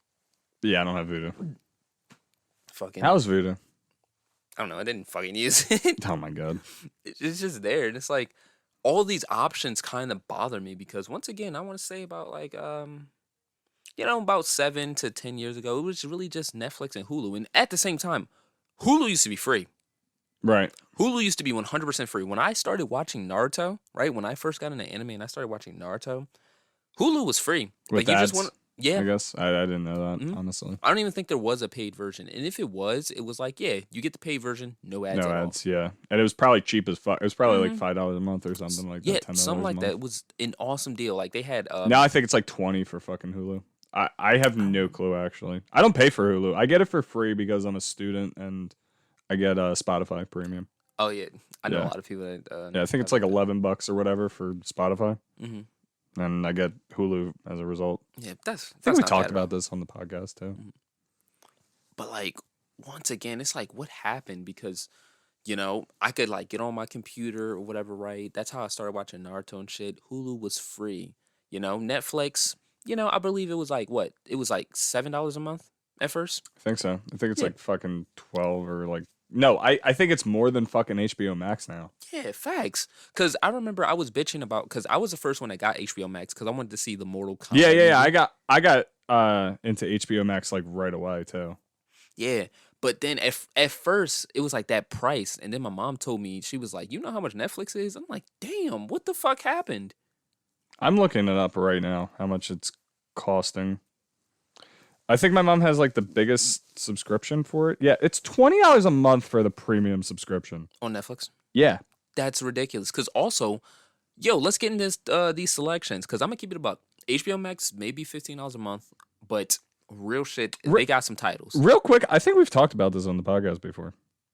Yeah, I don't have Voodoo. Fucking. How's Voodoo? I don't know. I didn't fucking use it. Oh my god. It's just there, and it's like all these options kind of bother me because once again, I want to say about like about 7 to 10 years ago, it was really just Netflix and Hulu, and at the same time, Hulu used to be free. Right. Hulu used to be 100% free. When I started watching Naruto, right when I first got into anime and I started watching Naruto, Hulu was free. With like ads, you just want. Yeah. I guess I didn't know that, honestly. I don't even think there was a paid version. And if it was like, yeah, you get the paid version, no ads No at ads, yeah. And it was probably cheap as fuck. It was probably like $5 a month or something like that. Yeah, $10 something a like month. that. It was an awesome deal. Like they had Now I think it's like 20 for fucking Hulu. I have no clue actually. I don't pay for Hulu. I get it for free because I'm a student and I get Spotify Premium. Oh yeah, I know Yeah. a lot of people that. Yeah, I think it's like $11 or whatever for Spotify. Mm-hmm. And I get Hulu as a result. Yeah, I think we talked about this on the podcast too. But like once again, it's like what happened because, I could like get on my computer or whatever, right? That's how I started watching Naruto and shit. Hulu was free. Netflix. I believe it was like what? It was like $7 a month at first. I think so. I think it's like fucking 12 or like. No, I think it's more than fucking HBO Max now. Yeah, facts. Because I remember I was bitching about because I was the first one that got HBO Max because I wanted to see the Mortal Kombat. Yeah. movie. I got into HBO Max like right away too. Yeah, but then at first it was like that price, and then my mom told me she was like, "You know how much Netflix is?" I'm like, "Damn, what the fuck happened?" I'm looking it up right now. How much it's costing? I think my mom has like the biggest subscription for it. Yeah, it's $20 a month for the premium subscription On Netflix. Yeah, That's ridiculous. Because also, let's get into these selections. Because I'm gonna keep it about HBO Max, maybe $15 a month, but real shit, they got some titles. real quick. I think we've talked about this on the podcast before.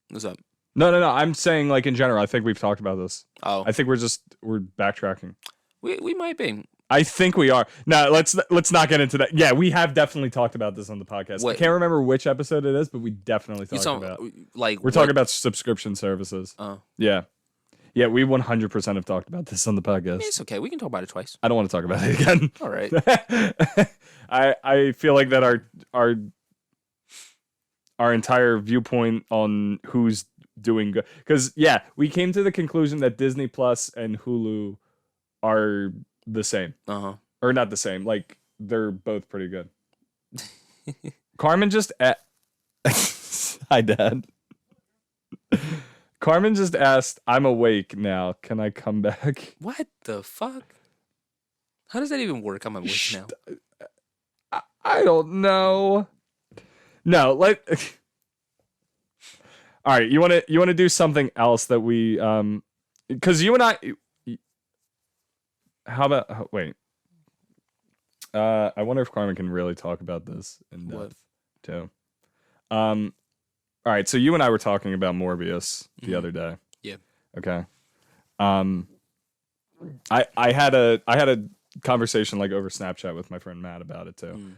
What's up? No. I'm saying like in general. I think we've talked about this. Oh, I think we're backtracking. we might be. I think we are. No, let's not get into that. Yeah, we have definitely talked about this on the podcast. What? I can't remember which episode it is, but we definitely talked about. We're talking about subscription services. Oh, Yeah, we 100% have talked about this on the podcast. it's okay. We can talk about it twice. I don't want to talk about it again. All right. I feel like that our entire viewpoint on who's doing good, because we came to the conclusion that Disney Plus and Hulu are the same. Or not the same. Like they're both pretty good. Carmen just Hi, Dad. Carmen just asked, "I'm awake now. Can I come back?" What the fuck? How does that even work? I'm awake now. I don't know. No, all right, you want to do something else that we cuz you and I how about wait. I wonder if Carmen can really talk about this in depth too. All right, so you and I were talking about Morbius the other day. Yeah. Okay. I had a conversation like over Snapchat with my friend Matt about it too.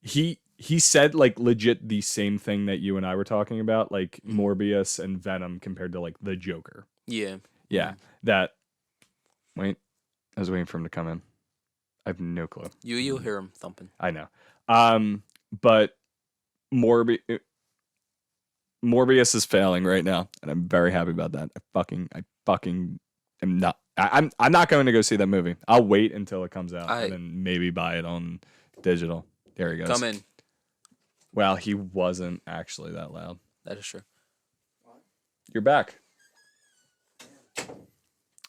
He said like legit the same thing that you and I were talking about, like Morbius and Venom compared to like the Joker. Yeah. Yeah. That wait, I was waiting for him to come in. I have no clue. You'll hear him thumping. I know. But Morbius is failing right now, and I'm very happy about that. I fucking am not. I'm not going to go see that movie. I'll wait until it comes out and then maybe buy it on digital. There he goes. Come in. Well, he wasn't actually that loud. That is true. You're back.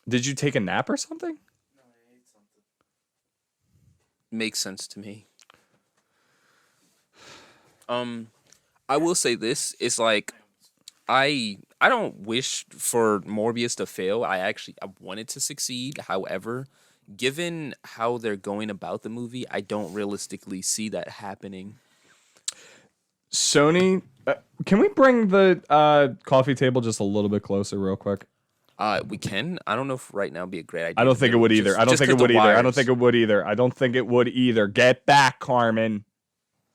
Did you take a nap or something? No, I ate something. Makes sense to me. I will say this. It's like I don't wish for Morbius to fail. I want it to succeed. However, given how they're going about the movie, I don't realistically see that happening. Sony. Can we bring the coffee table just a little bit closer, real quick? We can. I don't know if right now would be a great idea. I don't think it would either. I don't think it would either. I don't think it would either. I don't think it would either. Get back, Carmen.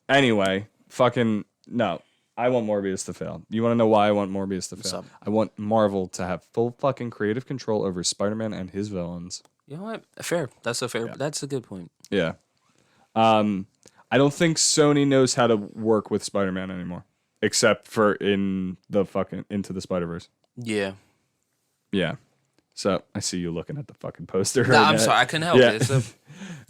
Anyway, fucking no. I want Morbius to fail. You want to know why I want Morbius to fail? I want Marvel to have full fucking creative control over Spider-Man and his villains. You know what? Fair. That's a good point. Yeah. I don't think Sony knows how to work with Spider-Man anymore, except for in the fucking Into the Spider-Verse. Yeah. Yeah. So I see you looking at the fucking poster. No, I'm sorry, I couldn't help it.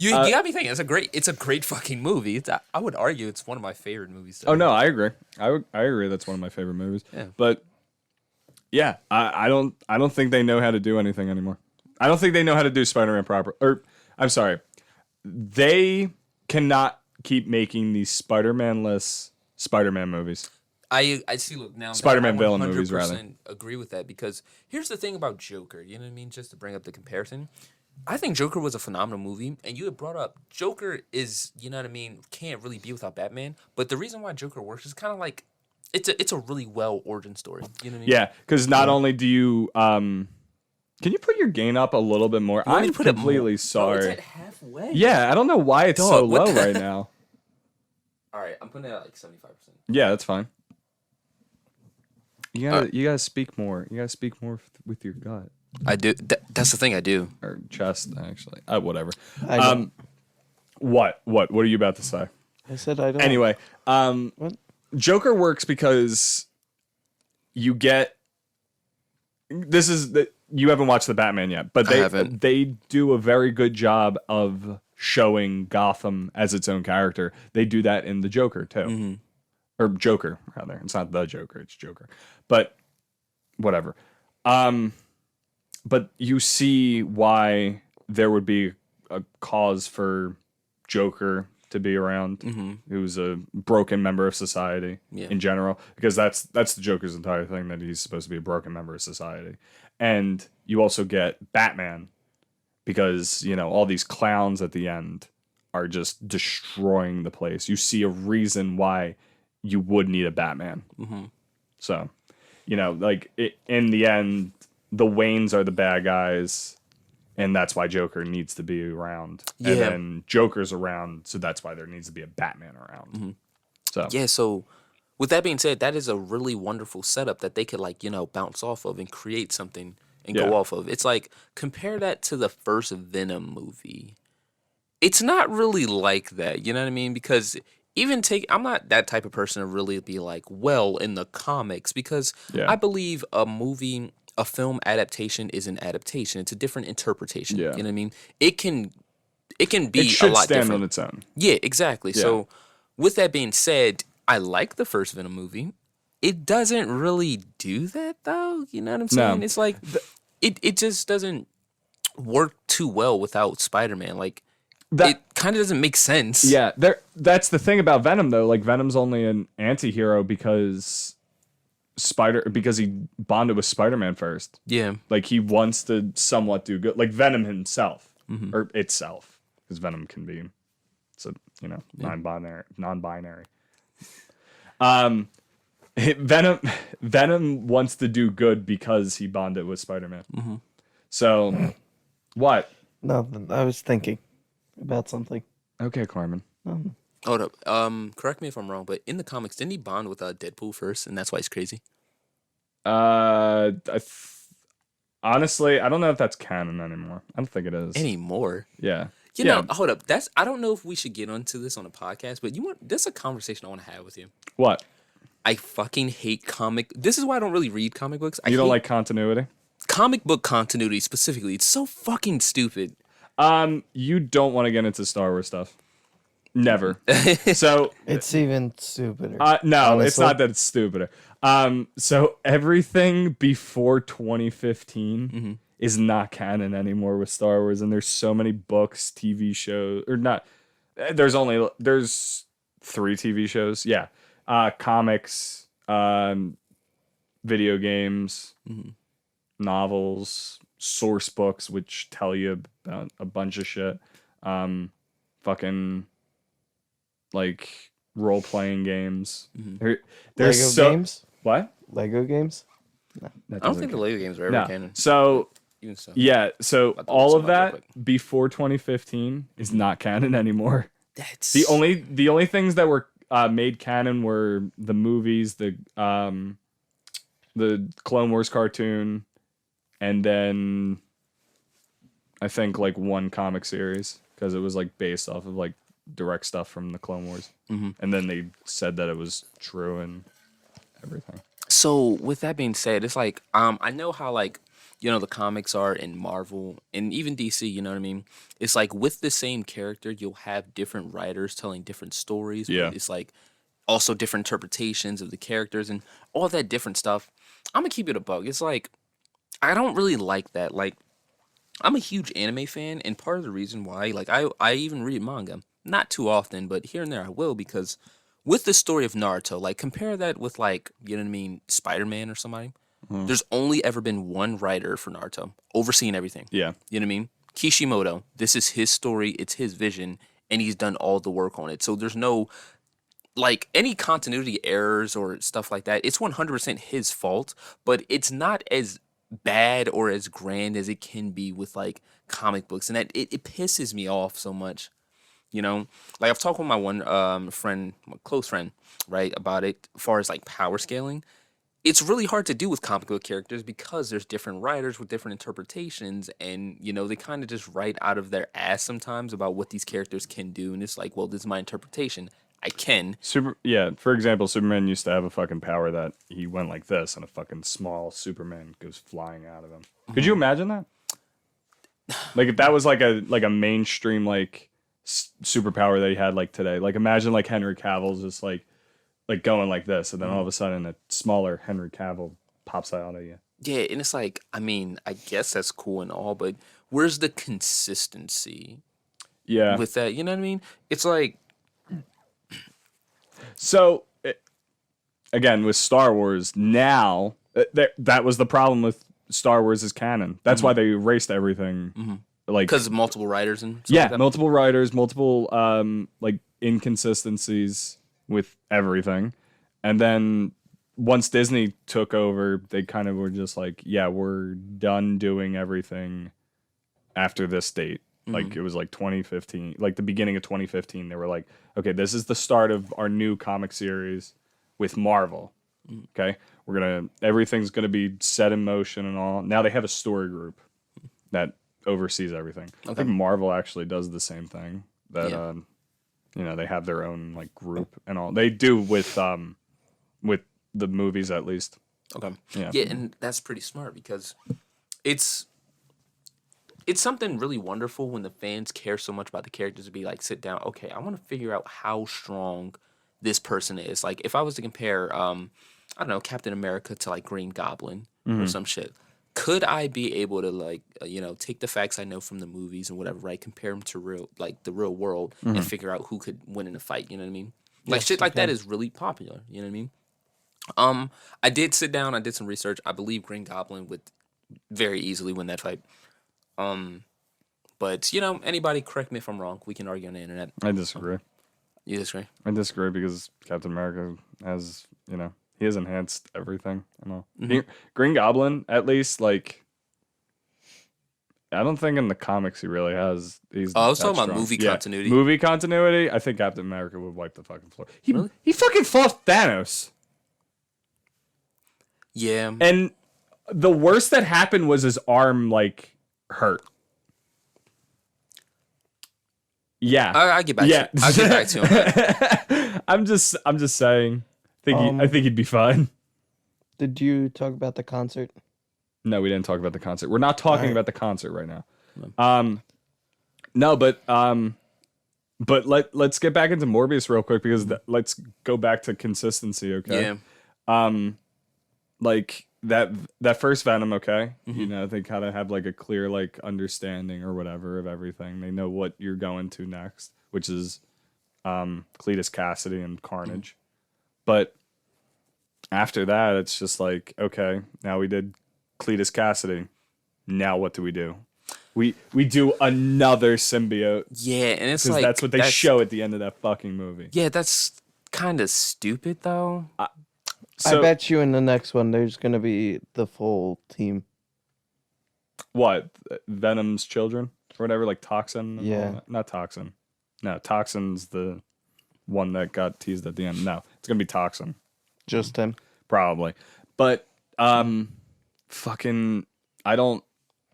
You got me thinking. It's a great fucking movie. I would argue it's one of my favorite movies. Oh no, I agree. I agree. That's one of my favorite movies. Yeah. But yeah, I don't think they know how to do anything anymore. I don't think they know how to do Spider-Man proper. Or I'm sorry, they cannot keep making these Spider-Man-less Spider-Man movies. I see. Look now, Spider-Man villain movies, rather. Agree with that because here's the thing about Joker. You know what I mean? Just to bring up the comparison, I think Joker was a phenomenal movie, and you had brought up Joker is, you know what I mean, can't really be without Batman. But the reason why Joker works is kind of like it's a really well origin story. You know what I mean? Yeah, because not only do you can you put your gain up a little bit more? I'm completely sorry. It's at halfway. Yeah, I don't know why it's so low right now. All right, I'm putting it at like 75%. Yeah, that's fine. You gotta speak more. You gotta speak more with your gut. I do. That's the thing I do. Or chest, actually. Whatever. What are you about to say? I said I don't. Anyway, What? Joker works because you get. You haven't watched the Batman yet, but they do a very good job of showing Gotham as its own character. They do that in the Joker too. Mm-hmm. Or Joker, rather. It's not the Joker, it's Joker. But whatever. But you see why there would be a cause for Joker to be around, who's a broken member of society in general, because that's the Joker's entire thing, that he's supposed to be a broken member of society. And you also get Batman because, you know, all these clowns at the end are just destroying the place. You see a reason why you would need a Batman. Mm-hmm. So, you know, like in the end, the Waynes are the bad guys, and that's why Joker needs to be around. Yeah. And then Joker's around, so that's why there needs to be a Batman around. Mm-hmm. So yeah, so with that being said, that is a really wonderful setup that they could, like, you know, bounce off of and create something and go off of. It's like, compare that to the first Venom movie. It's not really like that, you know what I mean? Because I'm not that type of person to really be like, well, in the comics, because I believe a film adaptation is an adaptation. It's a different interpretation. Yeah. You know what I mean? It can be a lot different. It should stand on its own. Yeah, exactly. Yeah. So with that being said, I like the first Venom movie. It doesn't really do that though. You know what I'm saying? No. It's like it just doesn't work too well without Spider-Man. Like, it kind of doesn't make sense. Yeah, that's the thing about Venom though. Like, Venom's only an anti-hero because he bonded with Spider-Man first. Yeah. Like, he wants to somewhat do good. Like Venom himself or itself, because Venom can be, so, you know, non-binary. Venom wants to do good because he bonded with Spider-Man. Mm-hmm. So, what? Nothing. I was thinking about something. Okay, Carmen. Hold up. Correct me if I'm wrong, but in the comics, didn't he bond with Deadpool first, and that's why he's crazy? Honestly, I don't know if that's canon anymore. I don't think it is anymore. Yeah. You know, hold up. I don't know if we should get onto this on a podcast, but this is a conversation I want to have with you. What? I fucking hate This is why I don't really read comic books. You don't like continuity? Comic book continuity specifically. It's so fucking stupid. You don't want to get into Star Wars stuff. Never. So it's even stupider. No, honestly. It's not that it's stupider. So everything before 2015 is not canon anymore with Star Wars, and there's so many books, TV shows, or not. There's 3 TV shows. Yeah. Comics, video games, novels, source books, which tell you about a bunch of shit. Fucking, like, role-playing games. Mm-hmm. There's Lego games? What? Lego games? That I don't doesn't think the count. Lego games are ever No. canon. So Even so. yeah, so I'll do all some of real that quick. before 2015 is not canon anymore. That's The only things that were made canon were the movies, the Clone Wars cartoon, and then I think like one comic series because it was like based off of like direct stuff from the Clone Wars, and then they said that it was true and everything. So with that being said, it's like I know how like the comics are in Marvel and even DC, you know what I mean? It's like with the same character, you'll have different writers telling different stories. But Yeah. it's like also different interpretations of the characters and all that different stuff. I'm gonna keep it a bug. It's like I don't really like that. Like I'm a huge anime fan, and part of the reason why, like I even read manga. Not too often, but here and there I will because with the story of Naruto, like compare that with like, you know what I mean, Spider-Man or somebody. There's only ever been one writer for Naruto overseeing everything. Yeah. You know what I mean? Kishimoto, this is his story, it's his vision, and he's done all the work on it. So there's no like any continuity errors or stuff like that. It's 100% his fault, but it's not as bad or as grand as it can be with like comic books, and that it pisses me off so much. Like I've talked with my one friend, my close friend, right, about it as far as like power scaling. It's really hard to do with comic book characters because there's different writers with different interpretations, and they kind of just write out of their ass sometimes about what these characters can do, and it's like, well, this is my interpretation. I can. For example, Superman used to have a fucking power that he went like this, and a fucking small Superman goes flying out of him. Could you imagine that? Like if that was like a mainstream like superpower that he had like today. Like imagine like Henry Cavill's just like going like this, and then all of a sudden a smaller Henry Cavill pops out of you. Yeah, and it's like, I mean, I guess that's cool and all, but where's the consistency Yeah. with that? You know what I mean? It's like, So again, with Star Wars now, that was the problem with Star Wars as canon. That's why they erased everything. Like because of multiple writers and stuff yeah, like that. multiple writers, multiple like inconsistencies with everything, and then once Disney took over, they kind of were just like, yeah, we're done doing everything after this date. Like it was like 2015, like the beginning of 2015. They were like, okay, this is the start of our new comic series with Marvel. Okay, everything's gonna be set in motion and all. Now they have a story group that oversees everything. I think Marvel actually does the same thing. That they have their own like group and all. They do with the movies at least. Okay. Yeah. Yeah, and that's pretty smart because it's something really wonderful when the fans care so much about the characters to be like, sit down, okay, I want to figure out how strong this person is. Like if I was to compare I don't know, Captain America to like Green Goblin or some shit. Could I be able to like take the facts I know from the movies and whatever, right, compare them to the real world and figure out who could win in a fight, you know what I mean? Like shit like that is really popular, you know what I mean? I did sit down, I did some research. I believe Green Goblin would very easily win that fight. But anybody correct me if I'm wrong. We can argue on the internet. I disagree. You disagree? I disagree because Captain America has, he has enhanced everything and all. Green Goblin, at least, like, I don't think in the comics he really has. I was talking about movie continuity. Movie continuity, I think Captain America would wipe the fucking floor. Really? He fucking fought Thanos. Yeah. And the worst that happened was his arm, like, hurt. Yeah. I get back to you. I'll get back to him. I'm just saying. I think he'd be fine. Did you talk about the concert? No, we didn't talk about the concert. We're not talking about the concert right now. No. But let's get back into Morbius real quick because let's go back to consistency, okay? Yeah. Like that first Venom, okay? They kind of have like a clear like understanding or whatever of everything. They know what you're going to next, which is Cletus Cassidy and Carnage. But after that, it's just like, okay, now we did Cletus Cassidy. Now what do? We do another symbiote. Yeah, and it's because like that's what they show at the end of that fucking movie. Yeah, that's kind of stupid though. I bet you in the next one there's gonna be the full team. What? Venom's children or whatever, like Toxin? and all Yeah. that? Not Toxin. No, Toxin's the one that got teased at the end. No, it's gonna be Toxin. Just him. Probably. But fucking I don't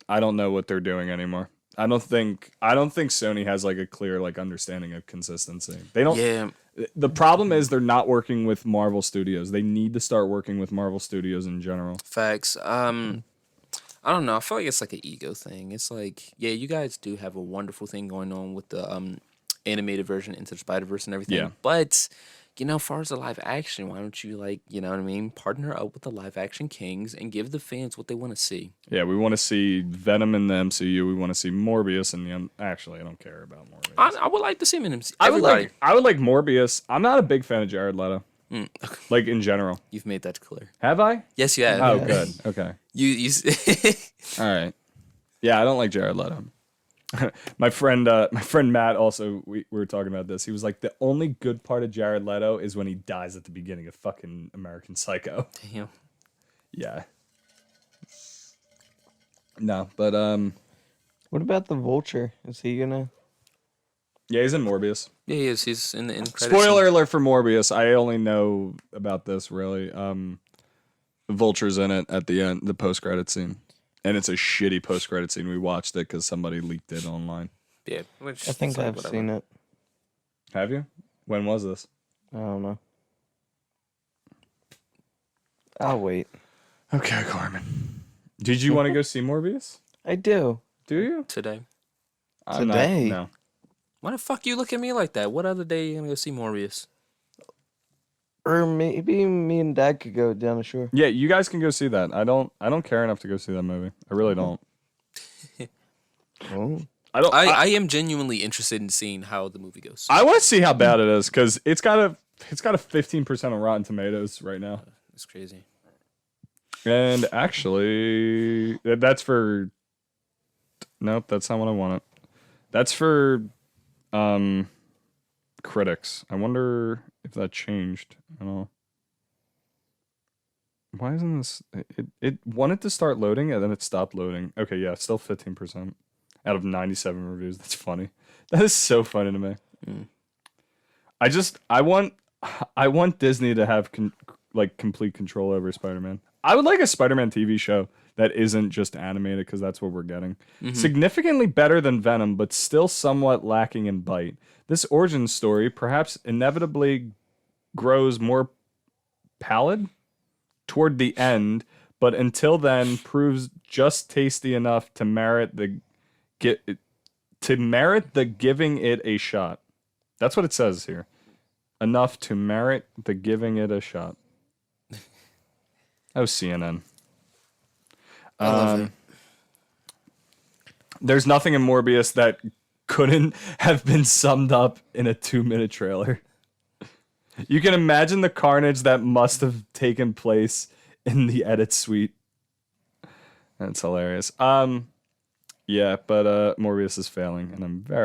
know what they're doing anymore. I don't think Sony has like a clear like understanding of consistency. They don't. Yeah. The problem is they're not working with Marvel Studios. They need to start working with Marvel Studios in general. Facts. I don't know. I feel like it's like an ego thing. It's like, yeah, you guys do have a wonderful thing going on with the animated version Into the Spider-Verse and everything. Yeah. But, as far as the live action, why don't you, like, you know what I mean, partner up with the live action kings and give the fans what they want to see. Yeah, we want to see Venom in the MCU. We want to see Morbius in the actually, I don't care about Morbius. I would like to see him in MCU. I would like Morbius. I'm not a big fan of Jared Leto. Okay. Like in general. You've made that clear. Have I? Yes, you have. Oh, good. Okay. You All right. Yeah, I don't like Jared Leto. my friend Matt also, we were talking about this. He was like, the only good part of Jared Leto is when he dies at the beginning of fucking American Psycho. Damn. Yeah. No, but What about the Vulture? Is he gonna? yeah, he's in Morbius. Yeah, he is. He's in the end credits. Spoiler alert for Morbius. I only know about this really. Vulture's in it at the end, the post-credit scene. And it's a shitty post-credit scene. We watched it because somebody leaked it online. Yeah, which I think is like, I've whatever. seen it. Have you? When was this? I don't know. I'll wait. Okay, Carmen. Did you want to go see Morbius? I do. Do you? Today. I'm not- Today? no. Why the fuck you look at me like that? What other day are you gonna go see Morbius? Or maybe me and Dad could go down the shore. Yeah, you guys can go see that. I don't care enough to go see that movie. I really don't. Oh. I am genuinely interested in seeing how the movie goes. I want to see how bad it is because it's got a 15% on Rotten Tomatoes right now. It's crazy. And actually, that's for. Nope, that's not what I wanted. That's for critics. I wonder if that changed at all. Why isn't this? It wanted to start loading and then it stopped loading. Okay, yeah, still 15% out of 97 reviews. That's funny. That is so funny to me. Mm. I want Disney to have complete control over Spider-Man. I would like a Spider-Man TV show that isn't just animated because that's what we're getting. Mm-hmm. Significantly better than Venom, but still somewhat lacking in bite. This origin story perhaps inevitably grows more pallid toward the end, but until then proves just tasty enough to merit the giving it a shot. That's what it says here. Enough to merit the giving it a shot. Oh, CNN. I love it. There's nothing in Morbius that couldn't have been summed up in a 2-minute trailer. You can imagine the carnage that must have taken place in the edit suite. That's hilarious. Yeah, but Morbius is failing, and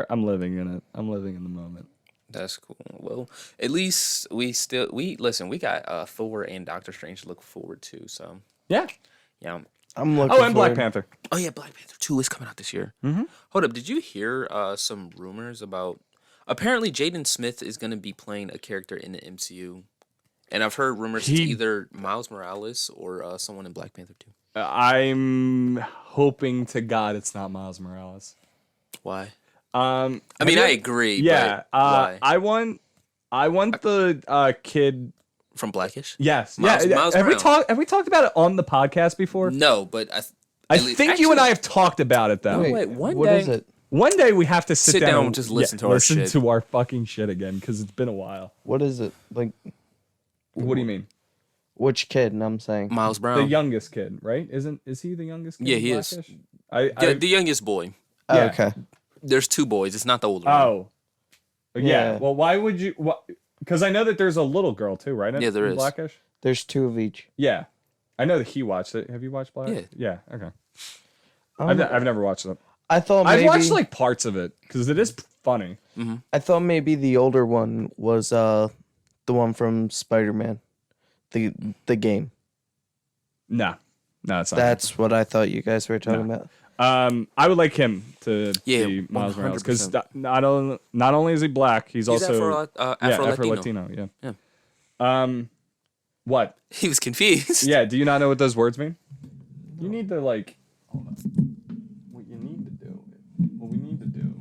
I'm living in it. I'm living in the moment. That's cool. Well, at least we got Thor and Doctor Strange to look forward to. So Yeah. yeah. I'm looking. Oh, and Black forward- Panther. Oh yeah, Black Panther 2 is coming out this year. Mhm. Hold up, did you hear some rumors about? Apparently, Jaden Smith is going to be playing a character in the MCU, and I've heard rumors it's either Miles Morales or someone in Black Panther 2. I'm hoping to God it's not Miles Morales. Why? I I agree. Yeah, but why? I want the kid. From Blackish? Yes, Miles have we Brown. talked about it on the podcast before? No, but I think you and I have talked about it though. Wait, one what day- is it? One day we have to sit down and just listen to our shit. to our fucking shit again because it's been a while. What is it? Like, What do you mean? which kid? And I'm saying. Miles Brown. The youngest kid, right? Is he the youngest kid? Yeah, in he is. Blackish? The youngest boy. Oh, yeah. okay. There's 2 boys. It's not the older one. Oh. Yeah. Yeah. Well, why would you? Because I know that there's a little girl too, right? Yeah, there in is. Blackish. There's 2 of each. Yeah. I know that he watched it. Have you watched Blackish? Yeah. Yeah. Okay. Um, I've never watched it. I thought I've maybe. watched like parts of it because it is funny. I thought maybe the older one was The one from Spider-Man, the game. No, it's not. That's what I thought you guys were talking about. I would like him to Yeah, be Miles Morales because 100%. not only is he black, he's also Afro-Latino. Yeah. Yeah. What? He was confused. Yeah. Do you not know what those words mean? You need to like. Hold on. What you need to do. What we need to do.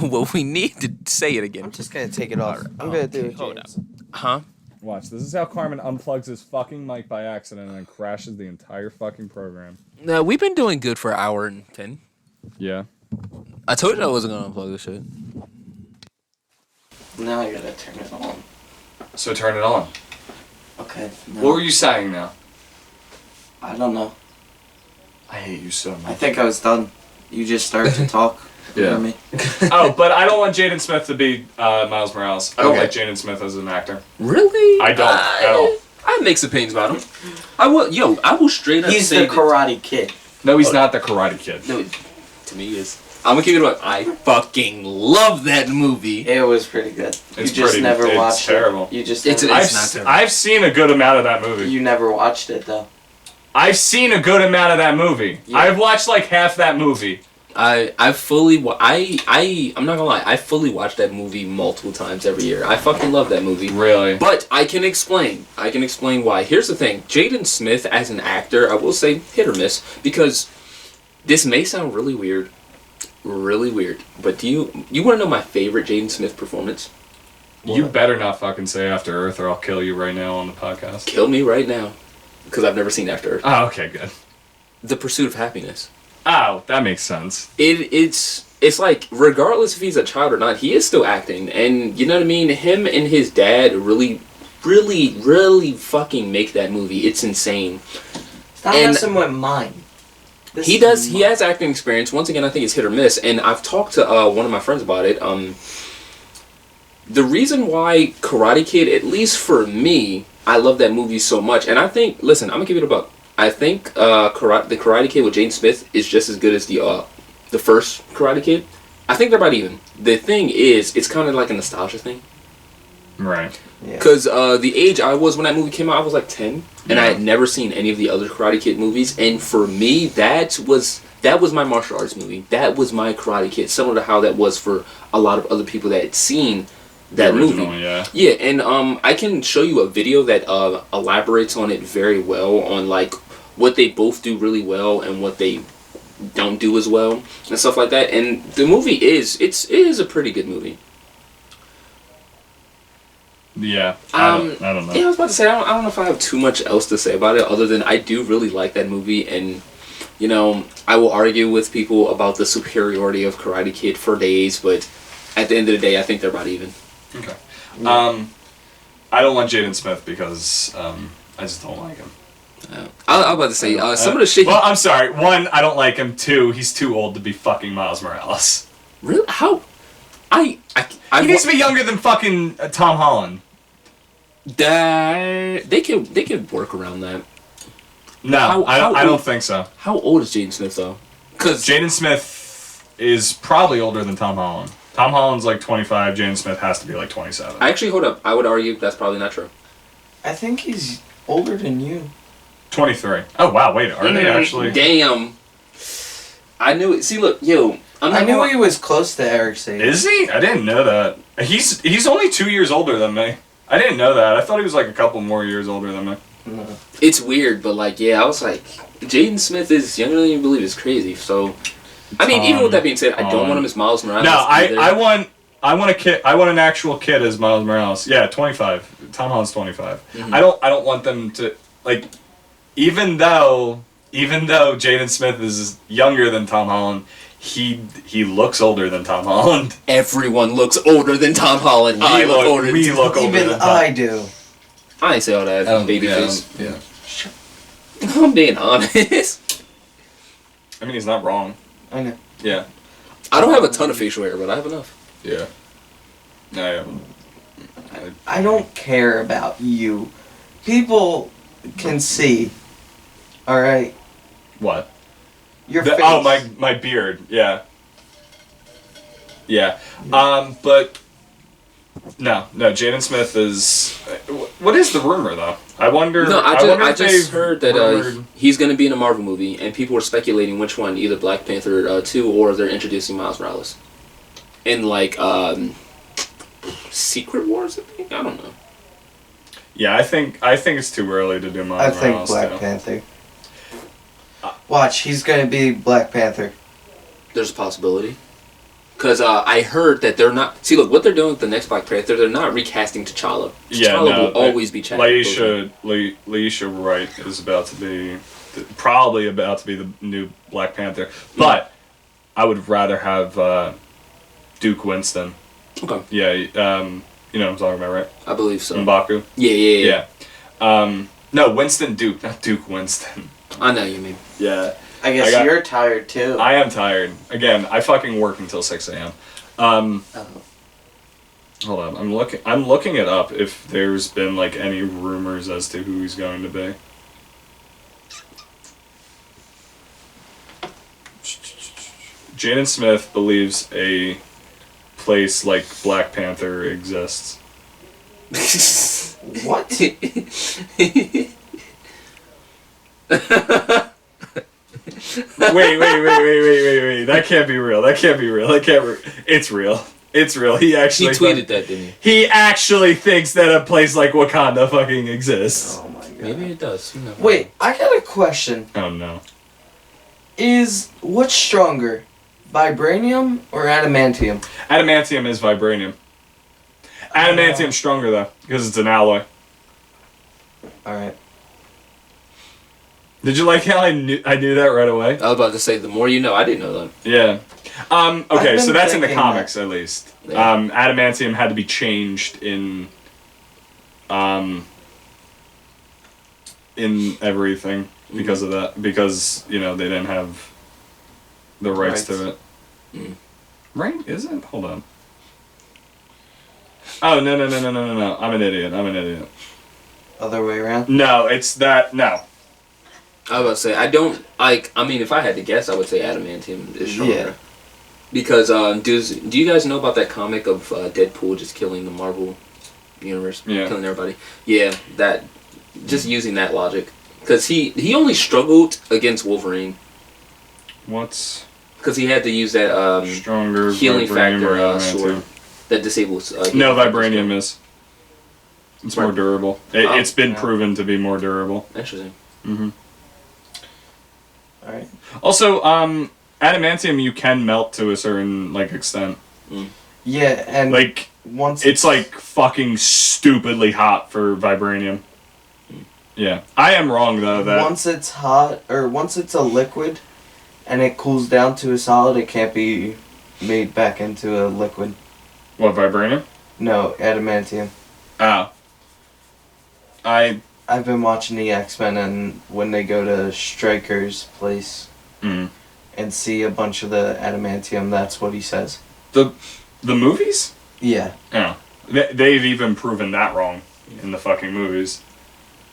Well, we need to say it again. I'm just gonna take it off. I'm gonna do it. Hold James. up. Huh? Watch. This is how Carmen unplugs his fucking mic by accident and then crashes the entire fucking program. No, we've been doing good for an hour and 10. Yeah. I told you I wasn't gonna unplug this shit. Now I gotta turn it on. So turn it on. Okay. No. What were you saying now? I don't know. I hate you so I much. think I was done. You just started to talk. Yeah. For me. Oh, but I don't want Jaden Smith to be Miles Morales. I don't Okay. like Jaden Smith as an actor. Really? I don't at all. I have mixed opinions about him. I will straight up He's say the Karate Kid. No, he's not the Karate Kid. No, to me he is. I'm gonna keep it up. I fucking love that movie. It was pretty good. It's you just pretty- never it's watched terrible. it. You just It's never, not terrible. I've seen a good amount of that movie. you never watched it though. I've seen a good amount of that movie. Yeah. I've watched like half that movie. I'm not gonna lie. I fully watch that movie multiple times every year. I fucking love that movie. Really? But I can explain why. Here's the thing. Jaden Smith as an actor, I will say hit or miss, because this may sound really weird. But do you want to know my favorite Jaden Smith performance? You better not fucking say After Earth or I'll kill you right now on the podcast. Kill me right now, because I've never seen After Earth. Oh, okay, good. The Pursuit of Happiness. Oh, that makes sense. It's like, regardless if he's a child or not, he is still acting, and you know what I mean. Him and his dad really fucking make that movie. It's insane. Stop And- messing with mine. This He is does. He mine. has acting experience. Once again, I think it's hit or miss, and I've talked to one of my friends about it. The reason why Karate Kid, at least for me, I love that movie so much, and I think, listen, I'm gonna give it a buck. I think the Karate Kid with Jaden Smith is just as good as the first Karate Kid. I think they're about even. The thing is, it's kind of like a nostalgia thing. Right. Yeah. Because the age I was when that movie came out, I was like 10, and I Yeah. had never seen any of the other Karate Kid movies. And for me, that was my martial arts movie. That was my Karate Kid, similar to how that was for a lot of other people that had seen that movie. Yeah. Yeah, and I can show you a video that elaborates on it very well, on like what they both do really well and what they don't do as well and stuff like that. And the movie it is a pretty good movie. Yeah. I don't know. Yeah, I was about to say, I don't know if I have too much else to say about it, other than I do really like that movie, and you know, I will argue with people about the superiority of Karate Kid for days, but at the end of the day, I think they're about even. Okay. I don't want Jaden Smith because I just don't like him. I was about to say some of the shit. Well, I'm sorry. One, I don't like him. Two, he's too old to be fucking Miles Morales. Really? How? I He needs to be younger than fucking Tom Holland. They could work around that. No, I how don't old- think so. How old is Jaden Smith though? Because Jaden Smith is probably older than Tom Holland. Tom Holland's like 25. Jaden Smith has to be like 27. actually, hold up. I would argue that's probably not true. I think he's older than you. 23. Oh wow, wait, are they actually? Damn. I knew it. See, look, yo. I knew he was close to Eric's age. Is he? I didn't know that. He's only 2 years older than me. I didn't know that. I thought he was like a couple more years older than me. No. It's weird, but like, yeah, I was like, Jaden Smith is younger than you believe. It's crazy. So, I mean, even with that being said, I don't want him as Miles Morales. No, either. I want a kid. I want an actual kid as Miles Morales. Yeah, 25. Tom Holland's 25. Mhm. I don't want them to like. Even though Jaden Smith is younger than Tom Holland, he looks older than Tom Holland. Everyone looks older than Tom Holland. We look older Even than Tom. I do. I ain't say all that, babyface. Yeah. I'm being honest. I mean, he's not wrong. I know. Yeah. I don't have a ton of facial hair, but I have enough. Yeah. No, I don't care about you. People can see. All right. What? Your face. Oh, my beard. Yeah. Yeah. But No, Jaden Smith is. What is the rumor though? I wonder. No, I just heard that rumored... he's going to be in a Marvel movie, and people were speculating which one, either Black Panther 2 or they're introducing Miles Morales. In like Secret Wars, I think. I don't know. Yeah, I think it's too early to do Miles Morales. I think Black Panther. Watch, he's gonna be Black Panther. There's a possibility. Because I heard that they're not... See, look, what they're doing with the next Black Panther, they're not recasting T'Challa. T'Challa will always be Chadwick Laisha Wright is probably about to be the new Black Panther. But I would rather have Duke Winston. Okay. Yeah, you know what I'm talking about, right? I believe so. M'Baku? Yeah. No, Winston Duke, not Duke Winston. I know you mean. Yeah. I guess you're tired too. I am tired. Again, I fucking work until 6 a.m. Hold on, I'm looking it up if there's been like any rumors as to who he's going to be. Jaden Smith believes a place like Black Panther exists. What? Wait. That can't be real. It's real. He actually tweeted that, didn't he? He actually thinks that a place like Wakanda fucking exists. Oh my god. Maybe it does. Wait, I got a question. Oh no. What's stronger? Vibranium or adamantium? Adamantium is vibranium. Adamantium's stronger though, because it's an alloy. Alright. Did you like how I knew that right away? I was about to say, the more you know. I didn't know that. Yeah. Okay, so that's in the comics at least. Yeah. Adamantium had to be changed in everything because of that. Because, you know, they didn't have the rights to it. Mm. Right? Is it? Hold on. Oh, no. I'm an idiot. Other way around? No, it's that. No. I was about to say, I don't like. I mean, if I had to guess, I would say adamantium is stronger. Yeah. Because do you guys know about that comic of Deadpool just killing the Marvel universe, killing everybody? Yeah, that. Just using that logic, because he only struggled against Wolverine. What's? Because he had to use that stronger healing factor sword that disables. No, vibranium is. It's more durable. It's been proven to be more durable. Interesting. Mm-hmm. Alright. Also, adamantium you can melt to a certain extent. Mm. Yeah, and once it's fucking stupidly hot for vibranium. Mm. Yeah, I am wrong though. That once it's hot or once it's a liquid, and it cools down to a solid, it can't be made back into a liquid. What, vibranium? No, adamantium. Oh. I've been watching the X-Men, and when they go to Stryker's place and see a bunch of the adamantium, that's what he says. The movies? Yeah. Yeah. They've even proven that wrong in the fucking movies.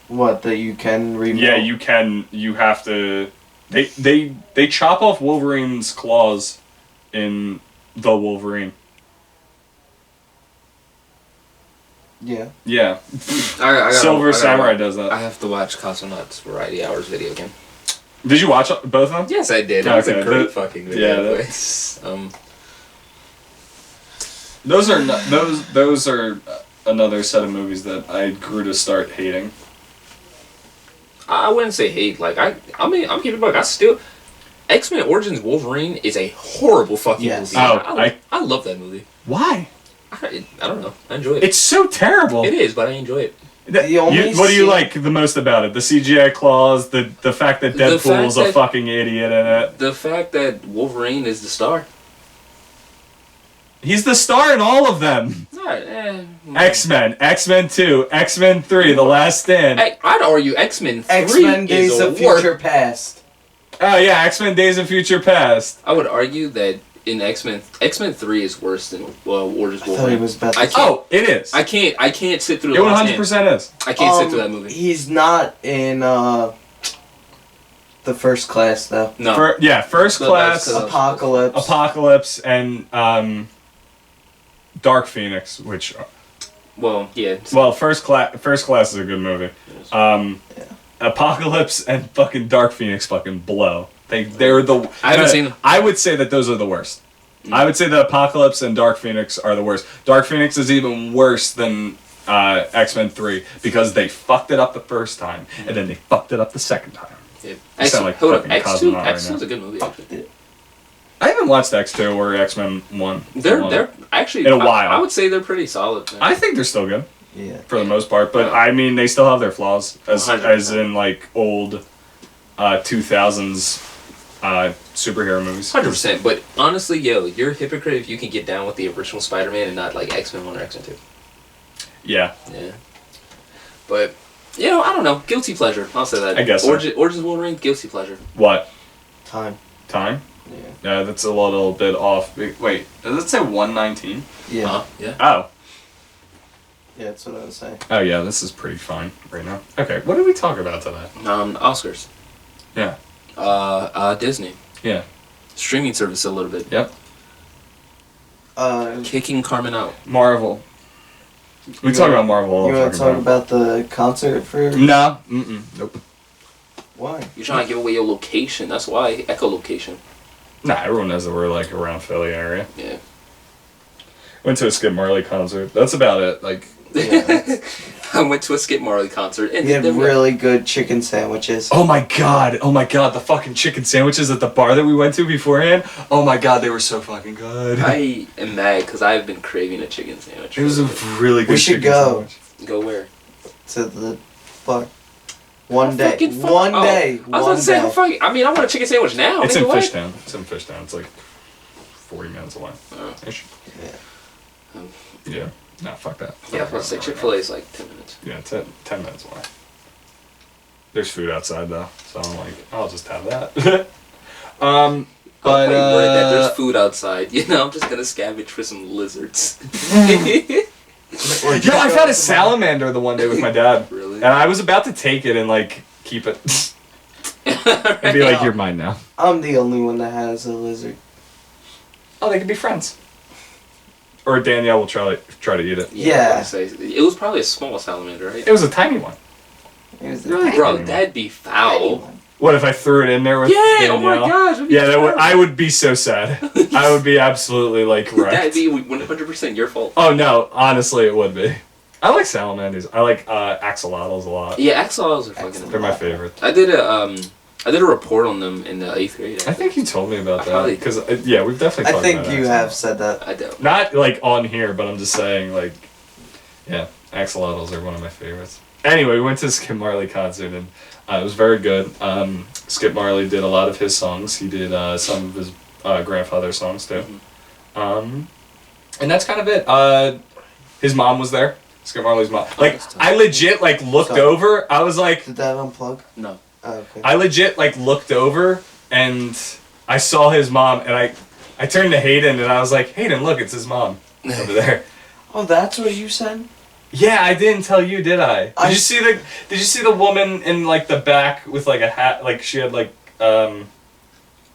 What, that you can remove? Yeah, you can. You have to. They chop off Wolverine's claws in The Wolverine. Yeah. Yeah. I Silver Samurai does that. I have to watch Cosmonauts Variety Hours video again. Did you watch both of them? Yes, I did. That was a great fucking video. Yeah, those are another set of movies that I grew to start hating. I wouldn't say hate. I mean, I'm keeping it back. I still X-Men Origins Wolverine is a horrible fucking movie. Oh, I love that movie. Why? I don't know. I enjoy it. It's so terrible. It is, but I enjoy it. What do you like the most about it? The CGI claws, the fact that Deadpool's a fucking idiot in it. The fact that Wolverine is the star. He's the star in all of them. X-Men, X-Men 2, X-Men 3, The Last Stand. I'd argue X-Men 3 X-Men Days of Future Past. Oh yeah, X-Men Days of Future Past. I would argue that in X-Men 3 is worse than Origins Wolverine. I thought it was better. It is. I can't sit through the last 100% is. I can't sit through that movie. He's not in the First Class though. No. First Class, Apocalypse, and Dark Phoenix, which Well, yeah. Well, First Class is a good movie. Apocalypse and fucking Dark Phoenix fucking blow. They're the. I haven't seen them. I would say that those are the worst. I would say that Apocalypse and Dark Phoenix are the worst. Dark Phoenix is even worse than X-Men 3 because they fucked it up the first time and then they fucked it up the second time. Yeah. Hold up, X2? X2 is a good movie, actually. I haven't watched X2 or X-Men 1. They're actually, in a while. I would say they're pretty solid. Man. I think they're still good. Yeah. For the most part, but I mean, they still have their flaws, as in like old 2000s superhero movies. 100%. But honestly, you're a hypocrite if you can get down with the original Spider-Man and not like X-Men 1 or X-Men 2. Yeah. Yeah. But, I don't know. Guilty pleasure. I'll say that. I guess Origins Wolverine, guilty pleasure. What? Time. Yeah, that's a little bit off. Wait, does it say 119? Yeah. Yeah. Oh. Yeah, that's what I was saying. Oh yeah, this is pretty fine right now. Okay, what did we talk about today? Oscars. Yeah. Disney. Yeah. Streaming service a little bit. Yep. Kicking Carmen out. Marvel. We talk about Marvel all the time. You want to talk about the concert for... No. Nope. Why? You're trying to give away your location. That's why. Echolocation. Nah, everyone knows that we're like around Philly area. Yeah. Went to a Skip Marley concert. That's about it. Like... Yeah, I went to a Skip Marley concert and they had really good chicken sandwiches. Oh my god, the fucking chicken sandwiches at the bar that we went to beforehand. Oh my god, they were so fucking good. I am mad because I've been craving a chicken sandwich. It was a really good chicken sandwich. Go where? To the fuck. One day. I was about to say, I want a chicken sandwich now. It's in what? Fishtown. It's like 40 minutes away. Yeah. No, fuck that. Yeah, I was about to say Chick-fil-A is like 10 minutes. Yeah, 10 minutes away. There's food outside though, so I'm like, I'll just have that. But that there's food outside. I'm just gonna scavenge for some lizards. Yo, I found a salamander the one day with my dad. Really? And I was about to take it and like keep it. And be like, you're mine now. I'm the only one that has a lizard. Oh, they could be friends. Or Danielle will try to eat it. Yeah. It was probably a small salamander, right? It was a tiny one. Bro, that'd be foul. What if I threw it in there with Danielle? Oh my gosh. Yeah, I would be so sad. I would be absolutely like wrecked. That'd be 100% your fault. Oh no, honestly it would be. I like salamanders. I like axolotls a lot. Yeah, axolotls are fucking. They're my favorite. I did a report on them in the 8th grade. I think you told me about that. Because we've definitely. I think you have said that. I don't. Not like on here, but I'm just saying like, yeah, axolotls are one of my favorites. Anyway, we went to the Skip Marley concert and it was very good. Skip Marley did a lot of his songs. He did some of his grandfather's songs too. Mm-hmm. And that's kind of it. His mom was there. Skip Marley's mom. Like I legit like looked over. I was like, did that unplug? No. Oh, okay. I legit like looked over and I saw his mom and I turned to Hayden and I was like, Hayden, look, it's his mom over there. Oh, that's what you said? Yeah, I didn't tell you, did I? Did you see the woman in like the back with like a hat? Like she had like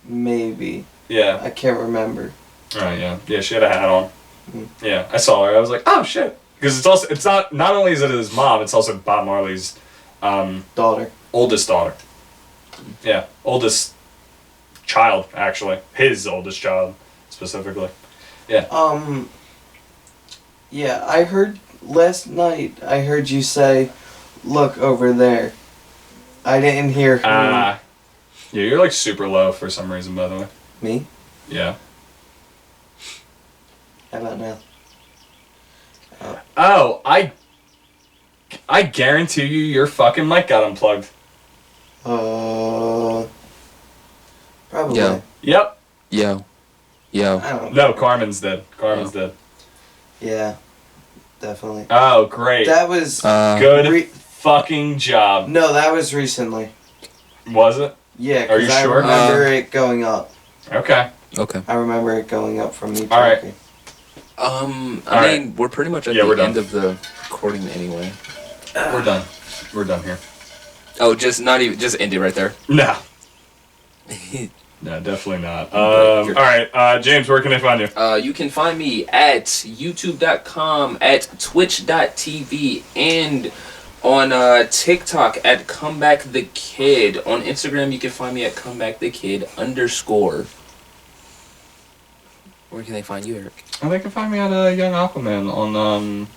maybe. Yeah. I can't remember. Oh yeah, yeah. She had a hat on. Mm. Yeah, I saw her. I was like, oh shit, because it's not only is it his mom, it's also Bob Marley's daughter. Oldest daughter. Yeah, oldest child actually. His oldest child specifically. Yeah. Yeah, I heard last night. I heard you say, "Look over there." I didn't hear who. Yeah, you're like super low for some reason, by the way. Me? Yeah. How about now? Oh, I guarantee you your fucking mic got unplugged. Probably. Yo. Yep. Yo. I don't know. No, Carmen's dead. Carmen's dead. Yeah, definitely. Oh, great. That was good fucking job. No, that was recently. Was it? Yeah, Are you because I sure? remember it going up. Okay. I remember it going up from me. All right. I mean, we're pretty much at the end of the recording anyway. We're done. We're done here. Oh, just end it right there. No. No, definitely not. All right, James, where can I find you? You can find me at youtube.com, at twitch.tv, and on TikTok at comebackthekid. On Instagram, you can find me at comebackthekid_. Where can they find you, Eric? They can find me at Young Aquaman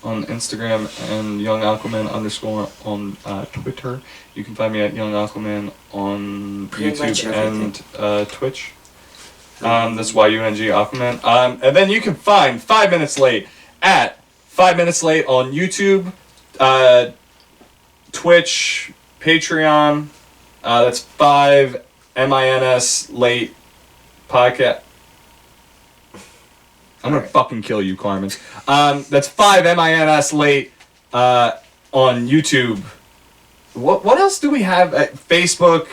on Instagram and Young Aquaman _ on Twitter. You can find me at Young Aquaman on YouTube and Twitch. That's YUNG Aquaman. And then you can find 5 Minutes Late at 5 Minutes Late on YouTube, Twitch, Patreon. That's 5 MINS Late podcast. I'm gonna fucking kill you, Carmen. That's 5 MINS Late on YouTube. What else do we have at Facebook?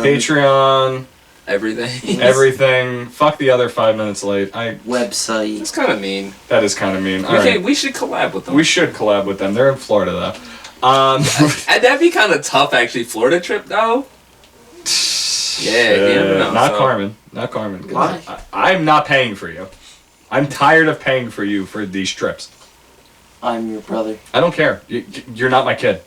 Patreon. Everything. Fuck the other 5 Minutes Late. Website. That's kind of mean. That is kind of mean. We should collab with them. We should collab with them. They're in Florida though. That'd be kind of tough, actually. Florida trip though. Yeah, not Carmen. Not Carmen. Why? I'm not paying for you. I'm tired of paying for you for these trips. I'm your brother. I don't care. You're not my kid.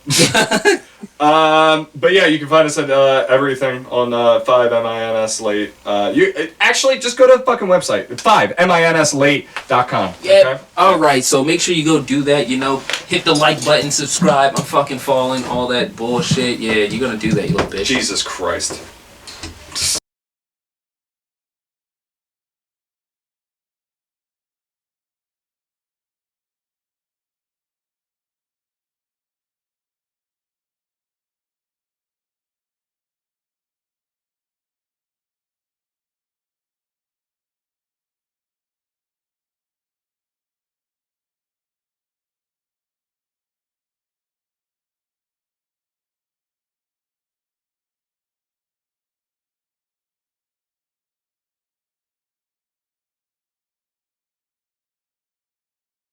But yeah, you can find us at everything on 5 MINS Late. You actually just go to the fucking website. 5MINSLate.com. Yeah. Okay? Alright, so make sure you go do that, hit the like button, subscribe, I'm fucking falling, all that bullshit. Yeah, you're gonna do that, you little bitch. Jesus Christ.